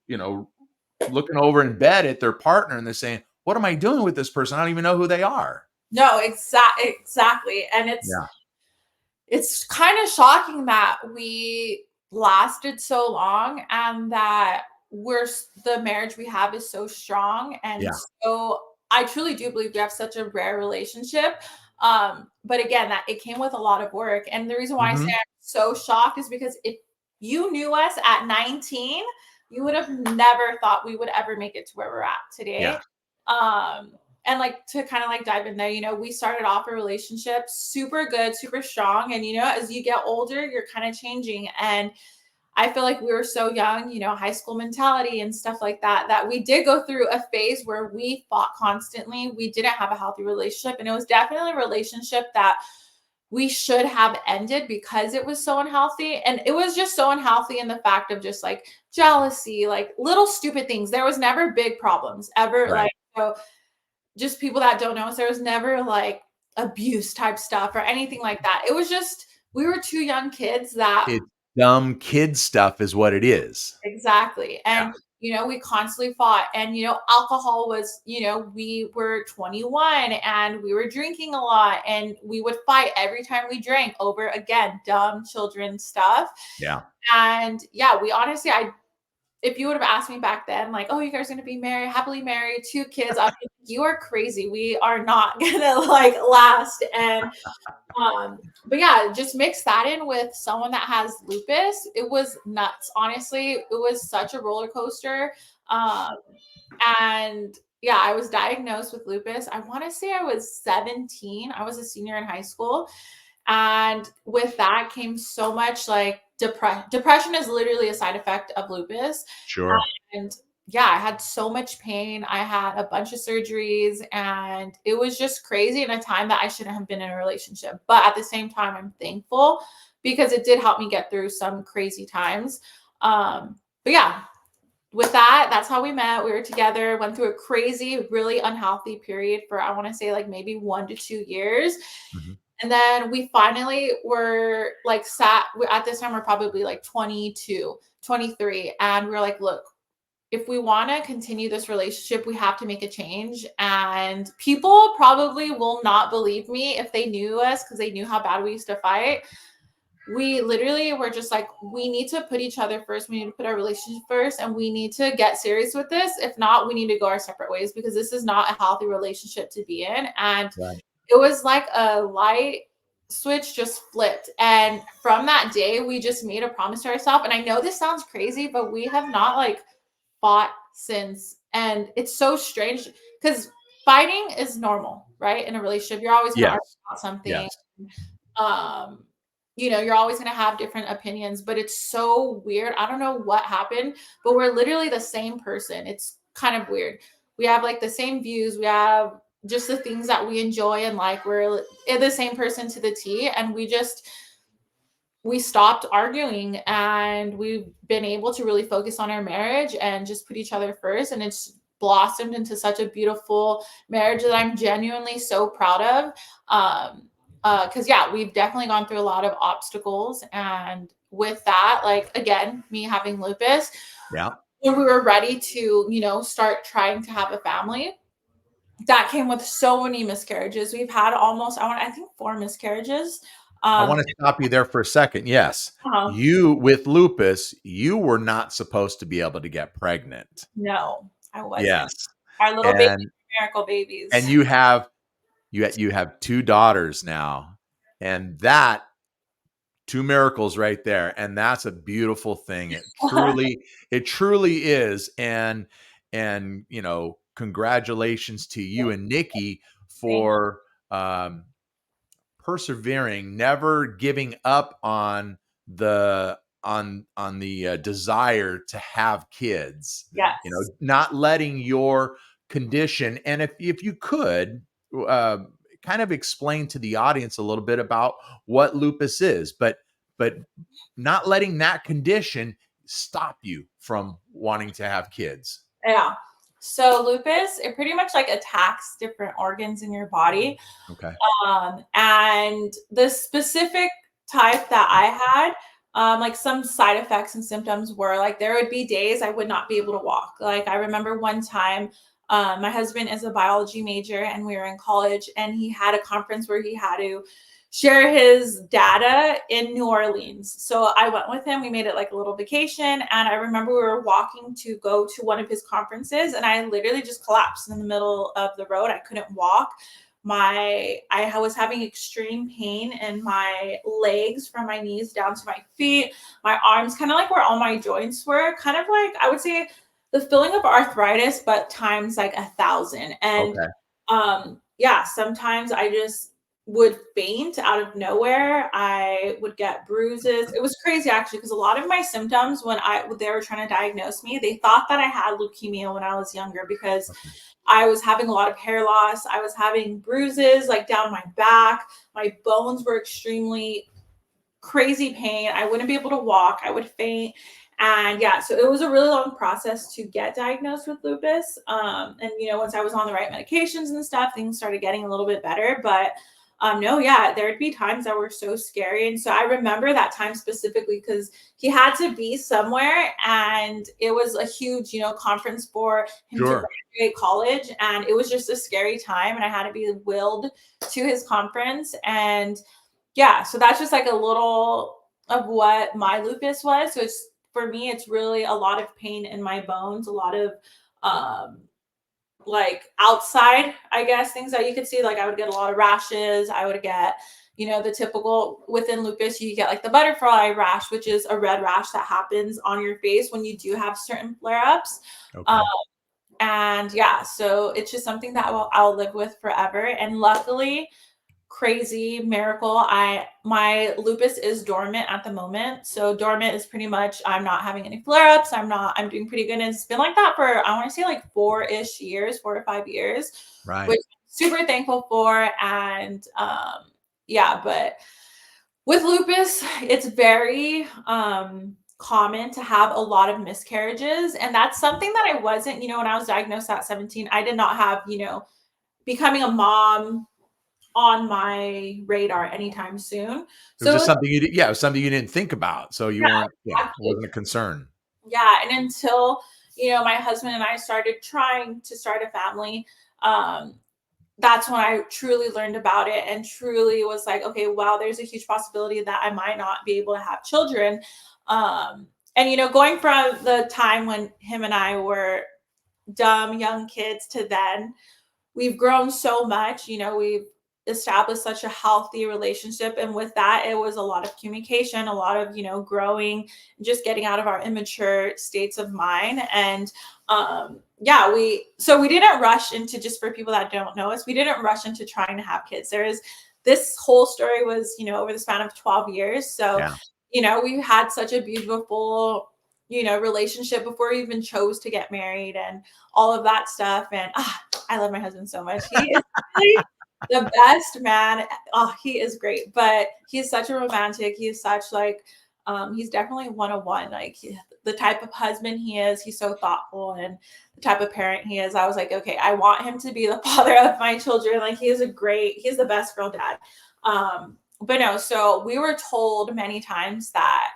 looking over in bed at their partner, and they're saying, what am I doing with this person? I don't even know who they are. No, exactly. And Yeah. it's kind of shocking that we lasted so long, and that the marriage we have is so strong. And Yeah. so I truly do believe we have such a rare relationship. But again, that it came with a lot of work. And the reason why I say Mhm. I'm so shocked is because if you knew us at 19, you would have never thought we would ever make it to where we're at today. Yeah. Um, and like, to kind of like dive in there, we started off a relationship super good, super strong. And as you get older, you're kind of changing. And I feel like we were so young, high school mentality and stuff like that, that we did go through a phase where we fought constantly. We didn't have a healthy relationship. And it was definitely a relationship that we should have ended because it was so unhealthy. And it was just so unhealthy in the fact of just like jealousy, like little stupid things. There was never big problems ever. Right. Like, so just people that don't know us, there was never like abuse type stuff or anything like that. It was just, we were two young kids that. It's dumb kid stuff is what it is. Exactly. Yeah. And, we constantly fought. And, alcohol was, we were 21 and we were drinking a lot, and we would fight every time we drank over, again, dumb children stuff. Yeah. And yeah, we honestly, if you would have asked me back then, like, oh, you guys are going to be married, happily married, 2 kids, I'd be like, you are crazy. We are not going to like last. And but yeah, just mix that in with someone that has lupus. It was nuts. Honestly, it was such a roller coaster. Um, and yeah, I was diagnosed with lupus. I want to say I was 17. I was a senior in high school. And with that came so much like depression is literally a side effect of lupus. Sure. And yeah, I had so much pain. I had a bunch of surgeries and it was just crazy in a time that I shouldn't have been in a relationship. But at the same time, I'm thankful because it did help me get through some crazy times. But yeah, with that, that's how we met. We were together, went through a crazy, really unhealthy period for, I want to say, like maybe 1 to 2 years. Mhm. And then we finally were like at this time, we're probably like 22, 23. And we are like, look, if we want to continue this relationship, we have to make a change. And people probably will not believe me if they knew us because they knew how bad we used to fight. We literally were just like, we need to put each other first. We need to put our relationship first, and we need to get serious with this. If not, we need to go our separate ways because this is not a healthy relationship to be in. And Right. it was like a light switch just flipped. And from that day, we just made a promise to ourselves. And I know this sounds crazy, but we have not like fought since. And it's so strange because fighting is normal, right? In a relationship, you're always going to argue Yes. about something. Yes. Um, you're always going to have different opinions, but it's so weird. I don't know what happened, but we're literally the same person. It's kind of weird. We have like the same views. We have just the things that we enjoy and like we're the same person to the T. And we stopped arguing and we've been able to really focus on our marriage and just put each other first. And it's blossomed into such a beautiful marriage that I'm genuinely so proud of. Because yeah, we've definitely gone through a lot of obstacles. And with that, like again, me having lupus, Yeah. when we were ready to, start trying to have a family, that came with so many miscarriages. We've had I think 4 miscarriages. I Um, want to stop you there for a second. Yes. uh, You, with lupus, you were not supposed to be able to get pregnant. no, I wasn't. Yes. Our little baby And miracle babies. and you have two daughters now. And that two miracles right there. And that's a beautiful thing. It truly is. And congratulations to you and Nikki Thank for um persevering, never giving up on the desire to have kids. Yes. Not letting your condition, and if you could, uh, kind of explain to the audience a little bit about what lupus is, but not letting that condition stop you from wanting to have kids. Yeah. So lupus, it pretty much like attacks different organs in your body. Okay. And the specific type that I had, like some side effects and symptoms were like there would be days I would not be able to walk. Like I remember one time, my husband is a biology major and we were in college and he had a conference where he had to share his data in New Orleans. So I went with him. We made it like a little vacation. And I remember we were walking to go to one of his conferences and I literally just collapsed in the middle of the road. I couldn't walk. I was having extreme pain in my legs from my knees down to my feet, my arms, kind of like where all my joints were, kind of like I would say the feeling of arthritis, but times like 1,000. And Okay. yeah, sometimes I just would faint out of nowhere. I would get bruises. It was crazy actually, because a lot of my symptoms when they were trying to diagnose me, they thought that I had leukemia when I was younger because Okay. I was having a lot of hair loss. I was having bruises like down my back. My bones were extremely crazy pain. I wouldn't be able to walk. I would faint. And yeah, so it was a really long process to get diagnosed with lupus. And once I was on the right medications and stuff, things started getting a little bit better. But no, yeah, there'd be times that were so scary. And so I remember that time specifically because he had to be somewhere and it was a huge, conference for him to Sure. graduate college. And it was just a scary time. And I had to be willed to his conference. And yeah, so that's just like a little of what my lupus was. So it's for me, it's really a lot of pain in my bones, a lot of um like outside, I guess, things that you could see. Like I would get a lot of rashes. I would get, the typical within lupus, you get like the butterfly rash, which is a red rash that happens on your face when you do have certain flare-ups. Um, Okay. and yeah, so it's just something that I'll live with forever. And luckily, crazy miracle. My lupus is dormant at the moment. So dormant is pretty much I'm not having any flare-ups. I'm doing pretty good. And it's been like that for I want to say like 4-ish years, 4 to 5 years, Right. which I'm super thankful for. And yeah, but with lupus, it's very common to have a lot of miscarriages. And that's something that I wasn't, when I was diagnosed at 17, I did not have, becoming a mom on my radar anytime soon. It was So just something you did. Yeah, it was something you didn't think about. So you yeah, weren't, yeah, it exactly. wasn't a concern. Yeah, and until, my husband and I started trying to start a family, um, that's when I truly learned about it and truly was like, okay, wow, there's a huge possibility that I might not be able to have children. And going from the time when him and I were dumb young kids to then, we've grown so much. We've established such a healthy relationship, and with that it was a lot of communication, a lot of growing, just getting out of our immature states of mind. And yeah, we didn't rush into, just for people that don't know us, we didn't rush into trying to have kids. This whole story was over the span of 12 years. So Yeah. we had such a beautiful relationship before we even chose to get married and all of that stuff. And I love my husband so much. He is really the best man. Oh, he is great, but he's such a romantic. He's such like, he's definitely 101. Like the type of husband he is, he's so thoughtful, and the type of parent he is. I was like, okay, I want him to be the father of my children. Like he's the best girl dad. But no, so we were told many times that,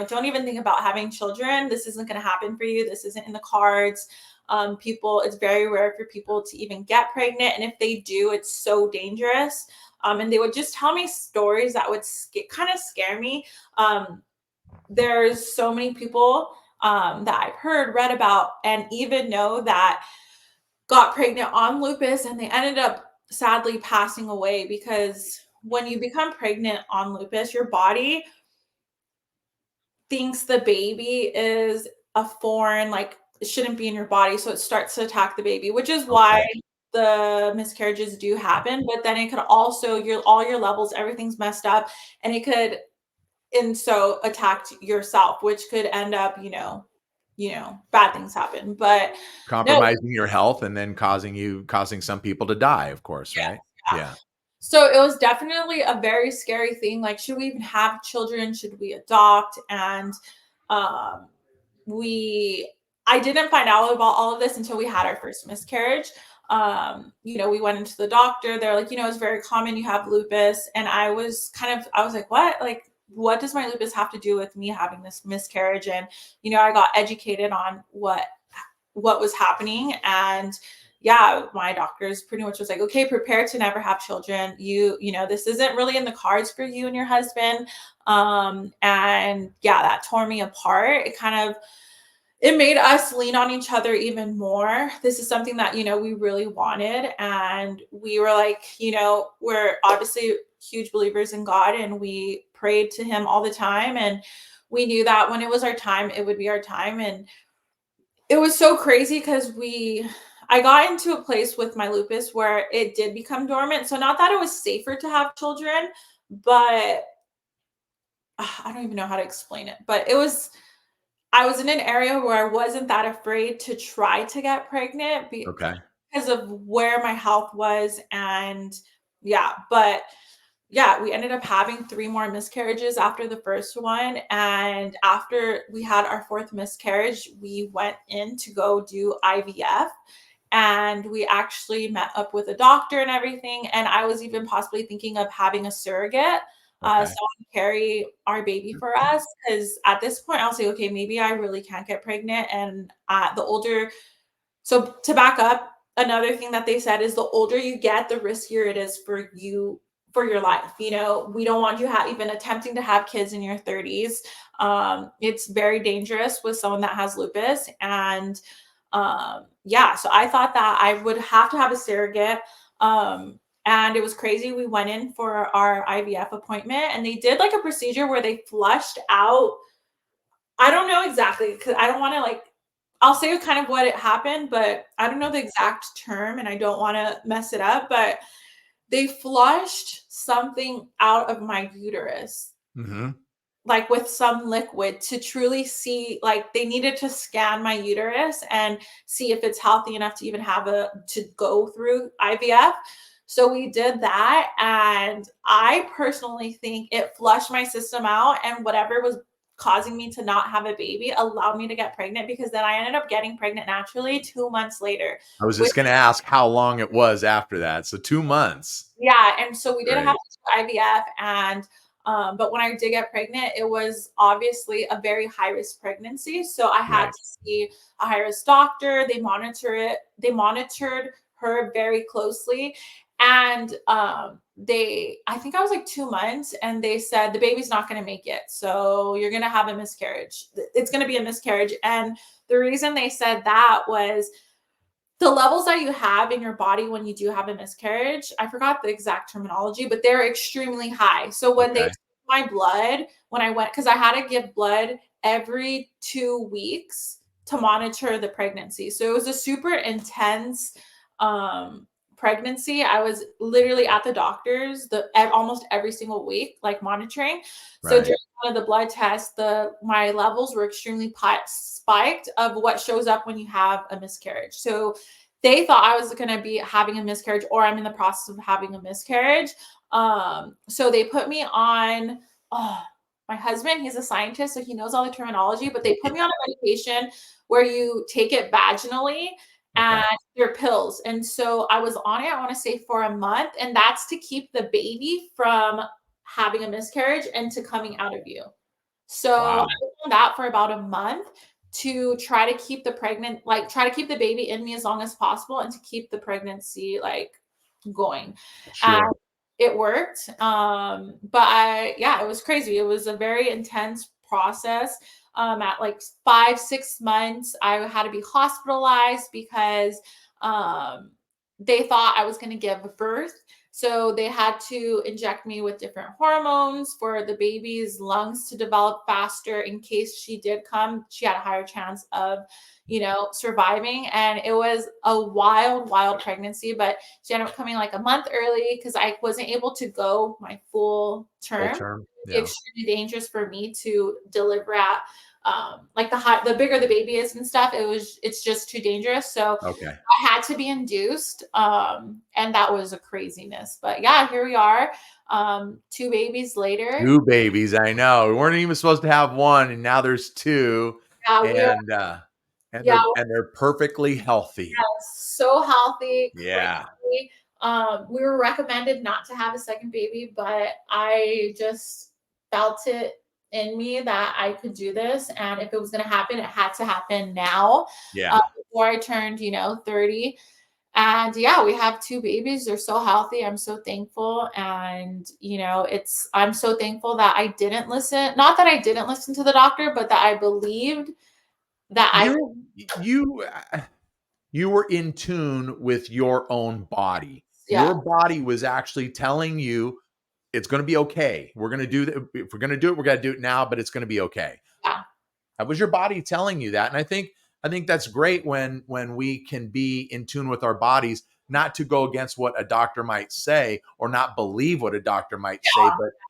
don't even think about having children. This isn't going to happen for you. This isn't in the cards. It's very rare for people to even get pregnant. And if they do, it's so dangerous. And they would just tell me stories that would kind of scare me. There's so many people that I've read about, and even know that got pregnant on lupus, and they ended up sadly passing away, because when you become pregnant on lupus, your body thinks the baby is a foreign, like it shouldn't be in your body. So it starts to attack the baby, which is Okay. why the miscarriages do happen. But then it could also, all your levels, everything's messed up, and it could, and so attack yourself, which could end up, bad things happen. But no, Compromising your health and then causing some people to die, of course, yeah, right? yeah. Yeah. So it was definitely a very scary thing. Like, should we even have children? Should we adopt? And um, we, I didn't find out about all of this until we had our first miscarriage. We went into the doctor. They're like, it's very common. You have lupus. And I was like, what? Like, what does my lupus have to do with me having this miscarriage? And, I got educated on what was happening. And yeah, my doctors pretty much was like, okay, prepare to never have children. This isn't really in the cards for you and your husband. And yeah, that tore me apart. It made us lean on each other even more. This is something that, we really wanted. And we were like, we're obviously huge believers in God, and we prayed to him all the time. And we knew that when it was our time, it would be our time. And it was so crazy because I got into a place with my lupus where it did become dormant. So not that it was safer to have children, but I don't even know how to explain it. But I was in an area where I wasn't that afraid to try to get pregnant Okay. because of where my health was. And yeah, but yeah, we ended up having 3 more miscarriages after the first one. And after we had our 4th miscarriage, we went in to go do IVF. And we actually met up with a doctor and everything. And I was even possibly thinking of having a surrogate, Okay. someone to carry our baby for us. Because at this point, I'll say, okay, maybe I really can't get pregnant. And so to back up, another thing that they said is the older you get, the riskier it is for you, for your life. We don't want you even attempting to have kids in your 30s. It's very dangerous with someone that has lupus. And yeah, so I thought that I would have to have a surrogate. And it was crazy. We went in for our IVF appointment, and they did like a procedure where they flushed out. I don't know exactly, because I don't want to I'll say kind of what it happened, but I don't know the exact term, and I don't want to mess it up. But they flushed something out of my uterus, Mm-hmm. like with some liquid to truly see, like they needed to scan my uterus and see if it's healthy enough to even have to go through IVF. So we did that, and I personally think it flushed my system out, and whatever was causing me to not have a baby allowed me to get pregnant, because then I ended up getting pregnant naturally 2 months later. I was Which, just going to ask how long it was after that. So 2 months. yeah, and so we didn't have Great. to do IVF, and but when I did get pregnant, it was obviously a very high risk pregnancy. So I had Right. to see a high risk doctor. They monitor it. They monitored her very closely, and I think I was like 2 months, and they said the baby's not going to make it, so you're going to have a miscarriage. It's going to be a miscarriage, and the reason they said that was the levels that you have in your body when you do have a miscarriage, I forgot the exact terminology, but they're extremely high. So when they Okay. took my blood, when I went, because I had to give blood every 2 weeks to monitor the pregnancy. So it was a super intense um pregnancy. I was literally at the doctor's almost every single week, like monitoring. So Right. during one of the blood tests, my levels were extremely spiked of what shows up when you have a miscarriage. So they thought I was going to be having a miscarriage, or I'm in the process of having a miscarriage. So they put me on, oh, my husband, he's a scientist, so he knows all the terminology, but they put me on a medication where you take it vaginally, Okay. and they're pills. And so I was on it, I want to say for a month, and that's to keep the baby from having a miscarriage and to coming out of you. So I Wow. was on that for about a month to try to keep try to keep the baby in me as long as possible, and to keep the pregnancy like going. And Sure. it worked. Yeah, it was crazy. It was a very intense process. At like 5, 6 months, I had to be hospitalized because um, they thought I was going to give birth. So they had to inject me with different hormones for the baby's lungs to develop faster in case she did come. She had a higher chance of, surviving. And it was a wild, wild pregnancy, but she ended up coming like a month early because I wasn't able to go my full Full term. term. Yeah. Extremely dangerous for me to deliver at like the bigger the baby is and stuff. It's just too dangerous. So Okay. I had to be induced, and that was a craziness. But yeah, here we are, 2 babies later. 2 babies, I know. We weren't even supposed to have 1, and now there's 2, Yeah, we are. and, uh, and Yeah, they're perfectly healthy. so healthy, Yeah. crazy. We were recommended not to have a second baby, but I just felt it in me that I could do this, and if it was going to happen, it had to happen now, Yeah. before I turned, 30. And yeah, we have 2 babies. They're so healthy. I'm so thankful. And, I'm so thankful that I didn't listen. Not that I didn't listen to the doctor, but that I believed that I could. You were in tune with your own body. Yeah. Your body was actually telling you, "It's gonna be okay. We're gonna do that. If we're gonna do it, we're gonna do it now, but it's gonna be okay." Yeah. That was your body telling you that, and I think that's great when we can be in tune with our bodies, not to go against what a doctor might say or not believe what a doctor might say,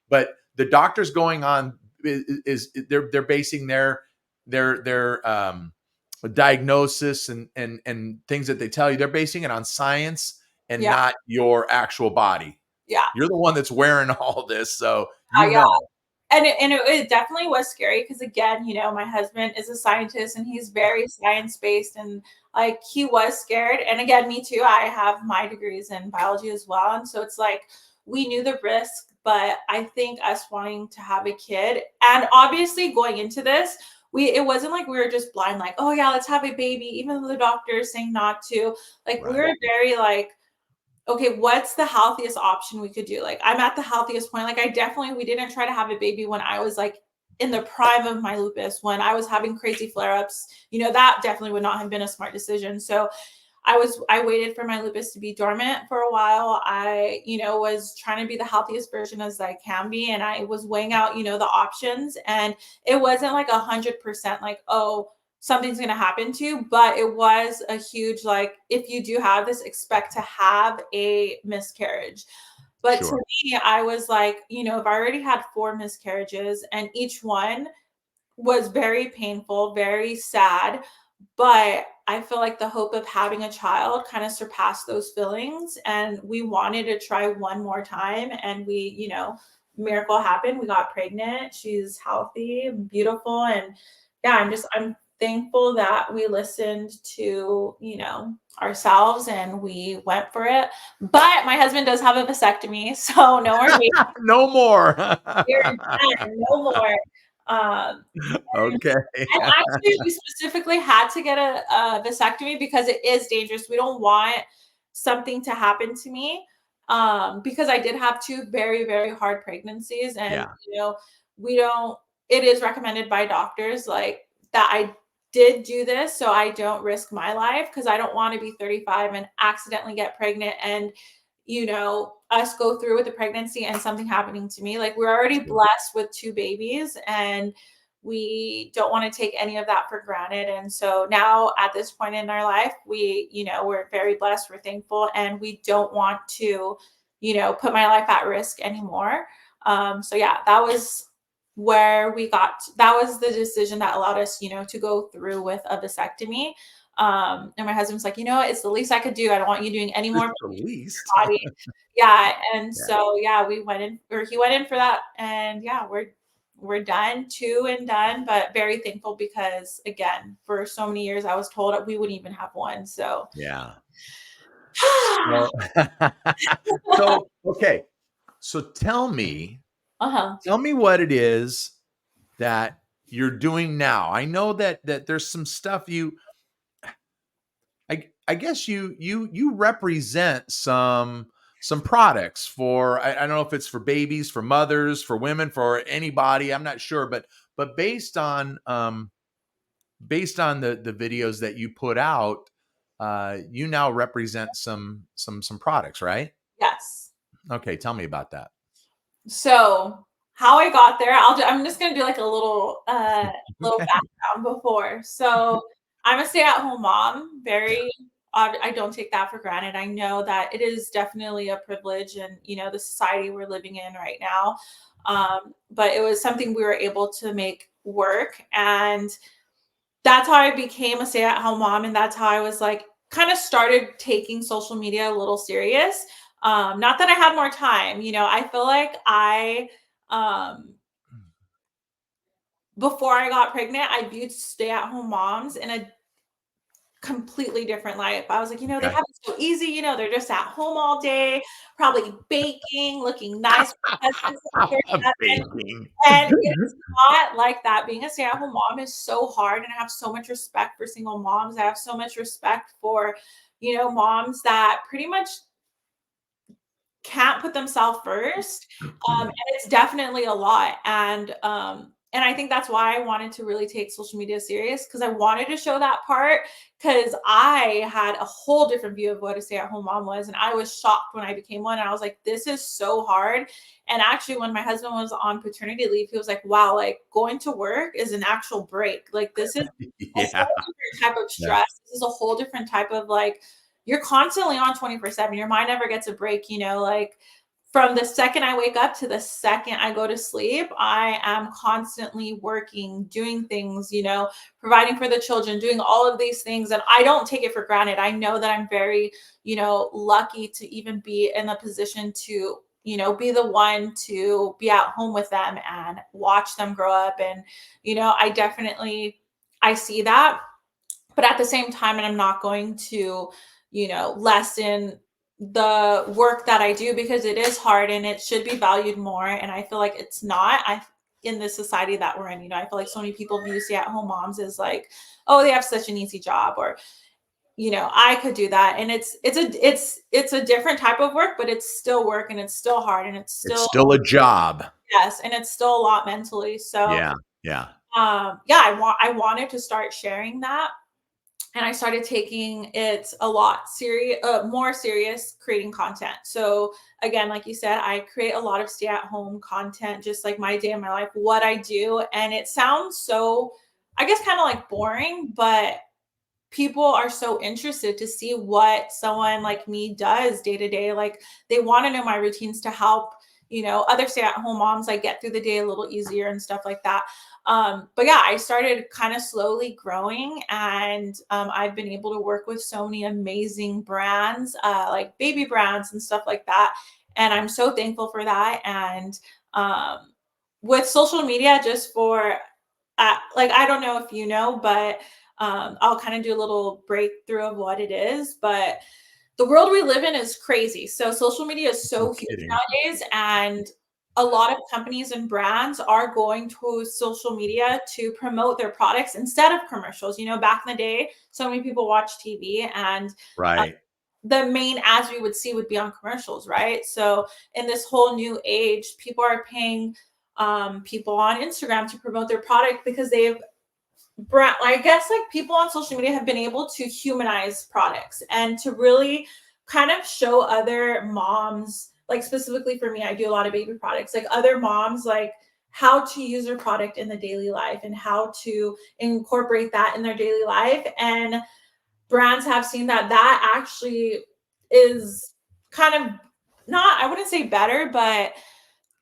but the doctors going on is they're basing their diagnosis and things that they tell you. They're basing it on science and Yeah. not your actual body. Yeah. You're the one that's wearing all this, so Yeah. know. And it definitely was scary because, again, my husband is a scientist and he's very science based, and like he was scared. And again, me too. I have my degrees in biology as well, and so it's like we knew the risk, but I think us wanting to have a kid, and obviously going into this, it wasn't like we were just blind, like, oh yeah, let's have a baby, even though the doctor is saying not to. Like, we Right. were very like, okay, what's the healthiest option we could do? Like, I'm at the healthiest point. Like, we didn't try to have a baby when I was like in the prime of my lupus, when I was having crazy flare ups. That definitely would not have been a smart decision. So I waited for my lupus to be dormant for a while. I, was trying to be the healthiest version as I can be. And I was weighing out, the options. And it wasn't like 100% like, oh, something's going to happen to you, but it was a huge, like, if you do have this, expect to have a miscarriage. But to Sure. me, I was like, if I already had 4 miscarriages and each one was very painful, very sad, but I feel like the hope of having a child kind of surpassed those feelings, and we wanted to try one more time, and miracle happened. We got pregnant. She's healthy, beautiful, and yeah, I'm thankful that we listened to, ourselves and we went for it. But my husband does have a vasectomy, so no more babies. No more. We're done. No more. Um, Okay. and actually, we specifically had to get a vasectomy because it is dangerous. We don't want something to happen to me, because I did have 2 very, very hard pregnancies, and Yeah. we don't. It is recommended by doctors like that. I did do this so I don't risk my life, because I don't want to be 35 and accidentally get pregnant and us go through with the pregnancy and something happening to me. Like, we're already Sure. blessed with 2 babies, and we don't want to take any of that for granted. And so now at this point in our life, we're very blessed, we're thankful, and we don't want to, put my life at risk anymore. So yeah, that was that was the decision that allowed us, to go through with a vasectomy. And my husband's like, it's the least I could do. I don't want you doing any more The least. body. Yeah. And Yeah. so, yeah, we went in, or he went in for that. And yeah, we're done, 2 and done, but very thankful because, again, for so many years I was told that we wouldn't even have one. So, Yeah. So, so okay. So uh-huh. tell me what it is that you're doing now. I know that there's some stuff I guess you represent some products for I don't know if it's for babies, for mothers, for women, for anybody. I'm not sure, but based on the videos that you put out, you now represent some products, right? Yes. Okay, tell me about that. So how I got there, I'm just gonna do like a little Okay. background before. So I'm a stay-at-home mom. Yeah. I don't take that for granted. I know that it is definitely a privilege, and the society we're living in right now. But it was something we were able to make work, and that's how I became a stay-at-home mom, and that's how I was like kind of started taking social media a little serious. Not that I had more time, I feel like um before I got pregnant, I viewed stay-at-home moms in a completely different life. I was like, they Okay. have it so easy, they're just at home all day, probably baking, looking nice for their husbands at 37. Baking. And it's not like that. Being a stay-at-home mom is so hard, and I have so much respect for single moms. I have so much respect for, moms that pretty much can't put themselves first. And it's definitely a lot. And I think that's why I wanted to really take social media serious, because I wanted to show that part, because I had a whole different view of what a stay-at-home mom was. And I was shocked when I became one. And I was like, this is so hard. And actually, when my husband was on paternity leave, he was like, wow, like going to work is an actual break. Like, this is a Yeah. whole different type of Yeah. stress. This is a whole different type of, like, you're constantly on 24/7. Your mind never gets a break, like from the second I wake up to the second I go to sleep, I am constantly working, doing things, providing for the children, doing all of these things. And I don't take it for granted. I know that I'm very, lucky to even be in a position to, be the one to be at home with them and watch them grow up. And, I see that. But at the same time, and I'm not going to, lessen the work that I do, because it is hard and it should be valued more. And I feel like it's not. In the society that we're in, I feel like so many people view stay-at-home moms as like, oh, they have such an easy job, or I could do that. And it's a different type of work, but it's still work, and it's still hard, and it's It's still, still a job. yes, and it's still a lot mentally. So Yeah. Yeah. yeah, I wanted to start sharing that, and I started taking it a lot more serious, creating content. So again, like you said, I create a lot of stay-at-home content, just like my day in my life, what I do, and it sounds so I guess, kind of like boring, but people are so interested to see what someone like me does day to day. Like they want to know my routines to help, other stay at home moms like get through the day a little easier and stuff like that. But yeah, I started kind of slowly growing, and I've been able to work with so many amazing brands, like baby brands and stuff like that. And I'm so thankful for that. And with social media, just for like, I don't know if you know, but I'll kind of do a little breakthrough of what it is. But the world we live in is crazy. So social media is No so huge kidding. nowadays, and a lot of companies and brands are going to social media to promote their products instead of commercials. Back in the day, so many people watch TV, and uh, Right. the main ads we would see would be on commercials, right? So in this whole new age, people are paying people on Instagram to promote their product because they've I guess like people on social media have been able to humanize products and to really kind of show other moms, like specifically for me, I do a lot of baby products, like other moms, like how to use their product in the daily life and how to incorporate that in their daily life. And brands have seen that that actually is kind of not, I wouldn't say better, but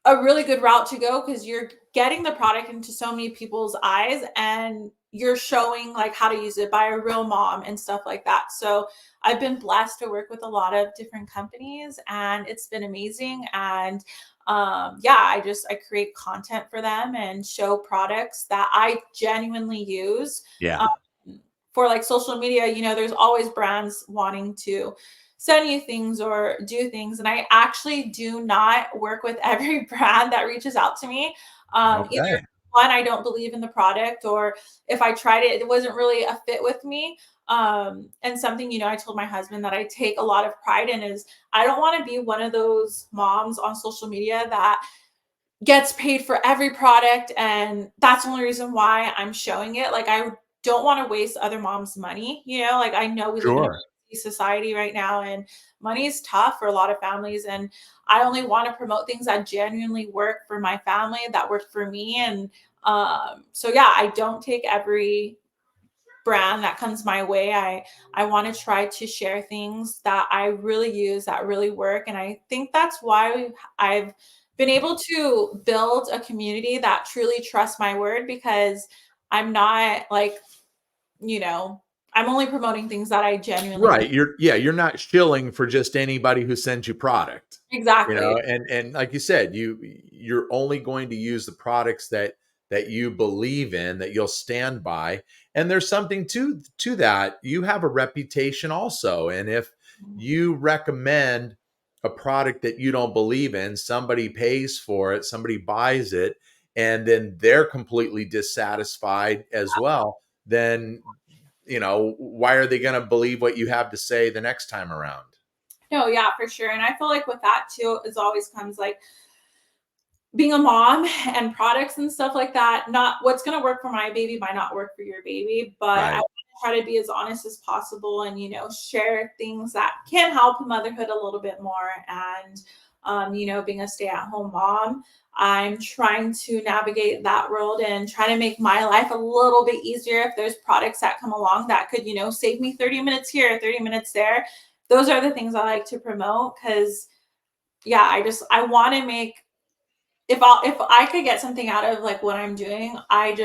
a really good route to go, because you're getting the product into so many people's eyes, and you're showing like how to use it by a real mom and stuff like that. So I've been blessed to work with a lot of different companies, and it's been amazing. And yeah, I create content for them and show products that I genuinely use. Yeah. um, for like social media, there's always brands wanting to send you things or do things. And I actually do not work with every brand that reaches out to me. Either Okay. one, I don't believe in the product, or if I tried it, it wasn't really a fit with me. And something, I told my husband that I take a lot of pride in is I don't want to be one of those moms on social media that gets paid for every product, and that's the only reason why I'm showing it. Like I don't want to waste other moms' money, like I know we live in a Sure. busy society right now, and money is tough for a lot of families, and I only want to promote things that genuinely work for my family, that work for me. And so yeah, I don't take every brand that comes my way. I want to try to share things that I really use, that really work. And I think that's why I've been able to build a community that truly trusts my word, because I'm not like, you know, I'm only promoting things that I genuinely believe. Right. You're not shilling for just anybody who sends you product. Exactly. And like you said, you're only going to use the products that you believe in, that you'll stand by. And there's something to that. You have a reputation also. And if you recommend a product that you don't believe in, somebody pays for it, somebody buys it, and then they're completely dissatisfied as well, then why are they going to believe what you have to say the next time around? No, yeah, for sure. And I feel like with that too, is always comes like being a mom and products and stuff like that. Not what's going to work for my baby might not work for your baby, but I Right. want to try to be as honest as possible, and share things that can help motherhood a little bit more. And being a stay-at-home mom, I'm trying to navigate that world and try to make my life a little bit easier. If there's products that come along that could save me 30 minutes here, 30 minutes there, those are the things I like to promote. Because yeah, I want to make, if I could get something out of like what I'm doing, I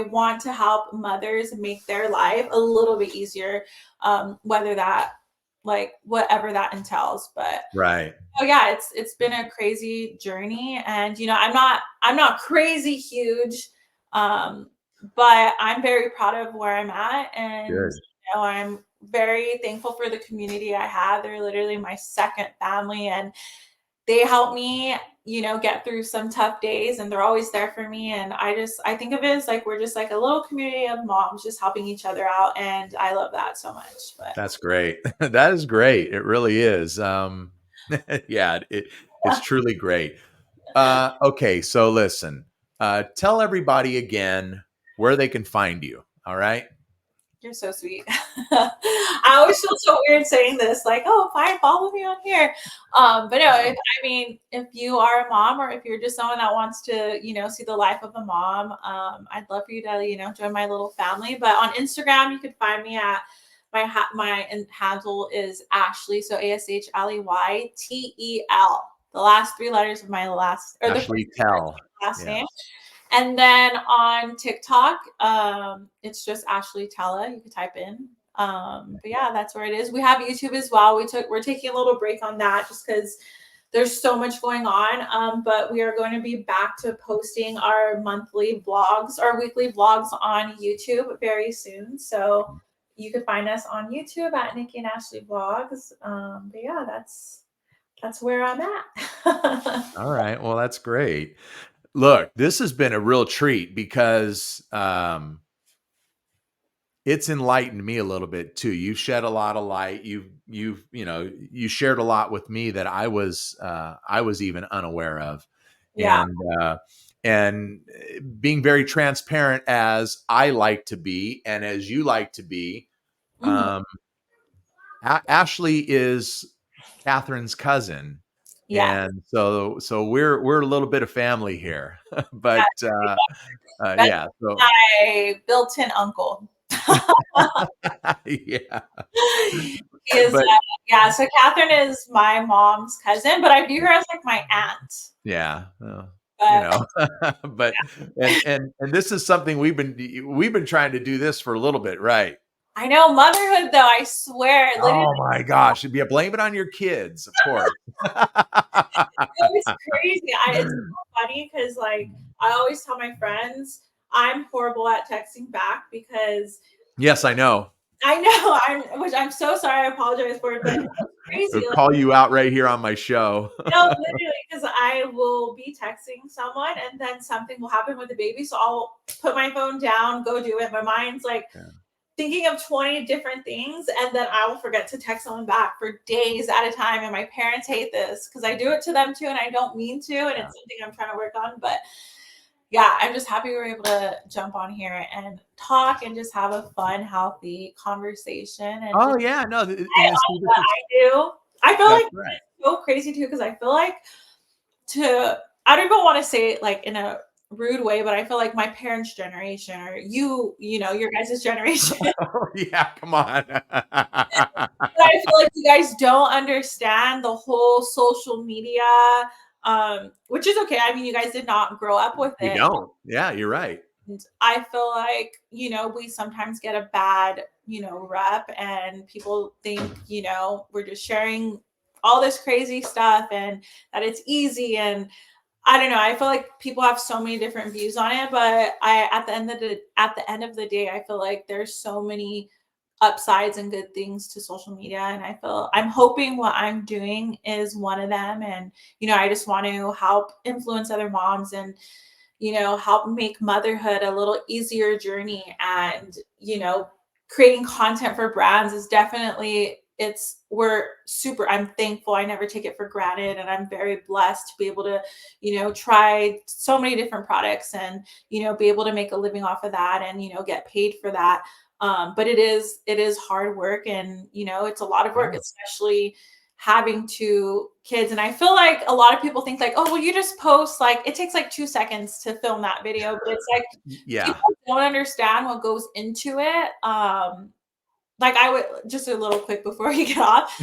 want to help mothers make their life a little bit easier, whether that, like, whatever that entails. But Right. oh yeah, it's been a crazy journey, and I'm not crazy huge, um, but I'm very proud of where I'm at, and Good. I'm very thankful for the community I have. They're literally my second family, and they help me, get through some tough days, and they're always there for me. And I think of it as like we're just like a little community of moms just helping each other out. And I love that so much. But That's great. That is great. It really is. Yeah, it's truly great. Okay, so listen, tell everybody again where they can find you. All right. You're so sweet. I always feel so weird saying this, like, oh, fine, follow me on here. But no, if you are a mom or if you're just someone that wants to, see the life of a mom, I'd love for you to, join my little family. But on Instagram, you could find me at my handle is Ashley. So ASHLEYTEL. The last three letters of my last, or Ashley Tell. last name. And then on TikTok, it's just Ashley Tella. You can type in. But yeah, that's where it is. We have YouTube as well. We're taking a little break on that just because there's so much going on. But we are going to be back to posting our monthly vlogs, our weekly vlogs on YouTube very soon. So you can find us on YouTube at Nikki and Ashley Vlogs. But yeah, that's where I'm at. All right. Well, that's great. Look, this has been a real treat because it's enlightened me a little bit too. You've shed a lot of light. You shared a lot with me that I was even unaware of. Yeah. And being very transparent as I like to be and as you like to be. Ashley is Catherine's cousin. Yeah. And so we're a little bit of family here, but yeah. So my built-in uncle. yeah. So Catherine is my mom's cousin, but I view her as like my aunt. Yeah. But and this is something we've been trying to do this for a little bit, right? I know, motherhood though, I swear. Oh my gosh. You'd be blame it on your kids, of course. It's crazy. It's so funny because like I always tell my friends I'm horrible at texting back because yes, I know. Which I'm so sorry. I apologize for it, but it's crazy. I'll call you out right here on my show. No, literally, because I will be texting someone and then something will happen with the baby. So I'll put my phone down, go do it. My mind's like thinking of 20 different things, and then I will forget to text someone back for days at a time. And my parents hate this because I do it to them too, and I don't mean to, and it's something I'm trying to work on. But yeah, I'm just happy we were able to jump on here and talk and just have a fun, healthy conversation. And no, I do. I feel like it's so crazy too because I feel like I don't even want to say it like in a rude way, but I feel like my parents' generation or your guys' generation. Yeah, come on. But I feel like you guys don't understand the whole social media, which is okay. I mean, you guys did not grow up with it. You don't. Yeah, you're right. And I feel like, we sometimes get a bad, rep and people think, we're just sharing all this crazy stuff and that it's easy. And I don't know. I feel like people have so many different views on it, but at the end of the day, I feel like there's so many upsides and good things to social media. And I'm hoping what I'm doing is one of them. And, I just want to help influence other moms and, help make motherhood a little easier journey. And, creating content for brands is definitely, I'm thankful. I never take it for granted. And I'm very blessed to be able to, try so many different products and, be able to make a living off of that and, get paid for that. But it is hard work and, it's a lot of work, especially having two kids. And I feel like a lot of people think like, oh, well, you just post, like, it takes like 2 seconds to film that video, but it's like, people don't understand what goes into it. Like I would just a little quick before you get off.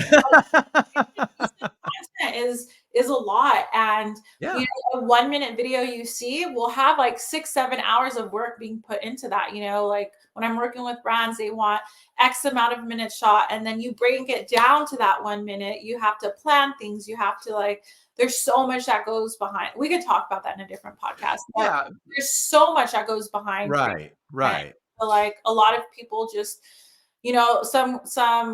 Is a lot, and a 1 minute video you see will have like 6-7 hours of work being put into that. Like when I'm working with brands, they want X amount of minutes shot, and then you break it down to that 1 minute. You have to plan things. You have to there's so much that goes behind. We could talk about that in a different podcast. But there's so much that goes behind. Right. Like a lot of people just. Some,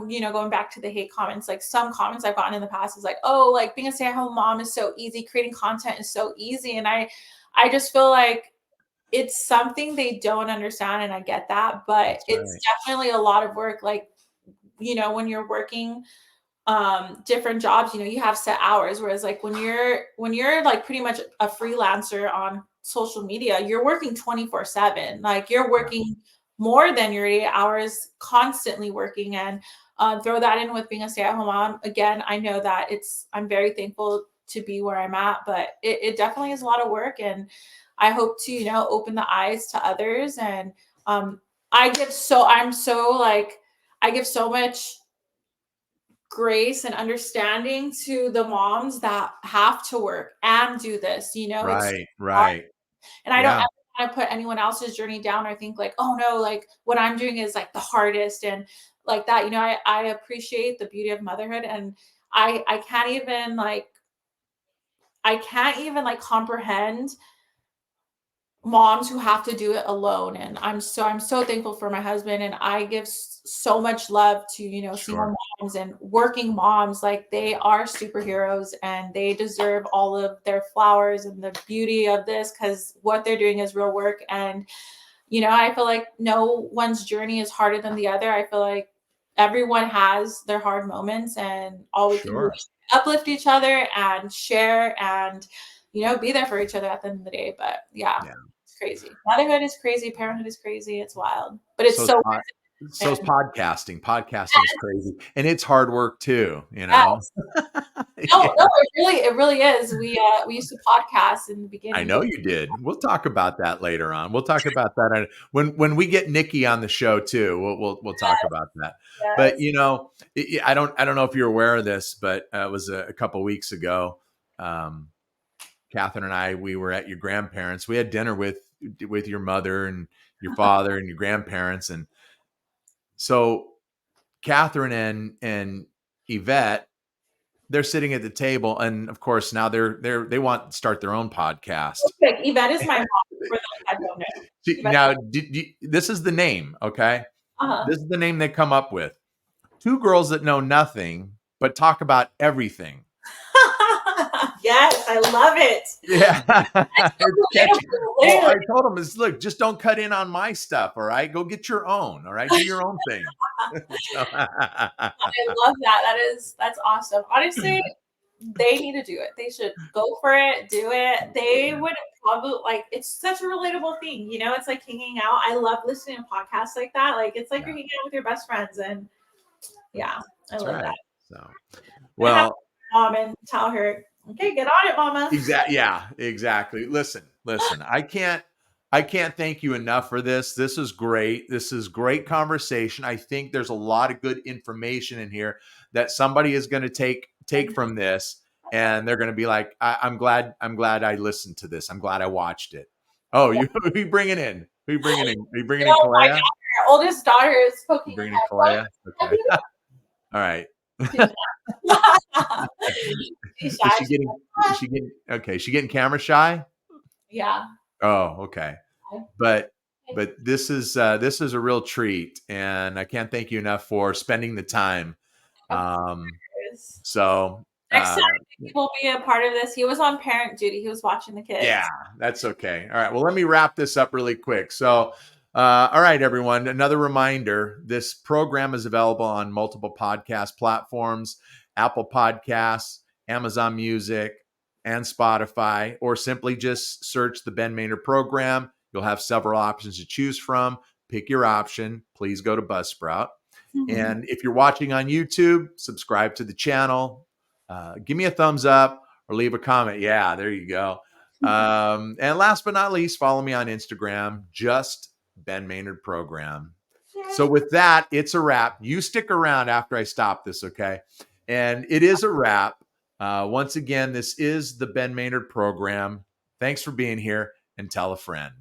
going back to the hate comments, like some comments I've gotten in the past is like, oh, like being a stay-at-home mom is so easy. Creating content is so easy. And I just feel like it's something they don't understand. And I get that, but it's definitely a lot of work. Like, when you're working different jobs, you have set hours. Whereas like when you're like pretty much a freelancer on social media, you're working 24/7. Like you're working more than your 8 hours constantly working, and throw that in with being a stay-at-home mom. Again, I know that I'm very thankful to be where I'm at, but it definitely is a lot of work. And I hope to, open the eyes to others. And I'm so like, I give so much grace and understanding to the moms that have to work and do this. It's Right, hard, right. and I don't Yeah, ever want to put anyone else's journey down or think like, oh no, like what I'm doing is like the hardest and like that. I appreciate the beauty of motherhood, and I can't even like comprehend moms who have to do it alone. And I'm so thankful for my husband, and I give so much love to single sure. moms and working moms. Like, they are superheroes, and they deserve all of their flowers and the beauty of this, because what they're doing is real work. And I feel like no one's journey is harder than the other. I feel like everyone has their hard moments, and all we can do Sure. is uplift each other and share, and be there for each other at the end of the day. But yeah, Yeah. it's crazy. Motherhood is crazy. Parenthood is crazy. It's wild, but it's So is so pod worth so is it. And podcasting. Podcasting is crazy, and it's hard work too, you know? yes, no, Yeah. no, it really is. We used to podcast in the I beginning. know you did. We'll talk about that later on. We'll talk about that when we get Nikki on the show too. We'll talk about that. But Yes. I don't know if you're aware of this, but it was a couple weeks ago. Um, Catherine and I, we were at your grandparents. We had dinner with your mother and your father and your grandparents, and so Catherine and Yvette, they're sitting at the table, and of course now they want to start their own podcast. Like, Yvette is my mom, for those that don't know. Yvette, Now, this is the name, okay? uh-huh. This is the name they come up with. Two girls that know nothing but talk about everything. Yes, I love it. Yeah, That's so it's catchy. relatable, Well, I literally. told them, is look, just don't cut in on my stuff. All right, go get your own. All right, do your own thing. So, I love that. That's awesome. Honestly, they need to do it. They should go for it, do it. They would probably like, it's such a relatable thing. It's like hanging out. I love listening to podcasts like that. Like, it's like yeah, you're hanging out with your best friends. And yeah, I that's love that. right. So, I'm gonna have well, mom and tell her, okay, get on it, mama. exactly. Yeah, exactly. Listen. I can't thank you enough for this. This is great. This is great conversation. I think there's a lot of good information in here that somebody is going to take from this, and they're going to be like, I'm glad. I'm glad I listened to this. I'm glad I watched it. Oh, Yeah. you who you bringing in? Who you bringing in? Are you bringing in My Kalea? daughter, oldest daughter, is You poking her bringing in head. Kalea? Okay. All right. She's she's Is shy. she getting? Is she getting? Okay. She getting camera shy? Yeah. Oh, okay. But this is a real treat, and I can't thank you enough for spending the time. Of Um, course. so Next uh, time he will be a part of this. He was on parent duty. He was watching the yeah, kids. that's okay. All right. Well, let me wrap this up really quick. So, all right, everyone. Another reminder: this program is available on multiple podcast platforms: Apple Podcasts, Amazon Music, and Spotify. Or simply just search the Ben Maynard program. You'll have several options to choose from. Pick your option. Please go to Buzzsprout. And if you're watching on YouTube, subscribe to the channel. Give me a thumbs up or leave a comment. Yeah, there you go. And last but not least, follow me on Instagram, just Ben Maynard Program. So with that, it's a wrap. You stick around after I stop this, okay? And it is a wrap. Once again, this is the Ben Maynard Program. Thanks for being here, and tell a friend.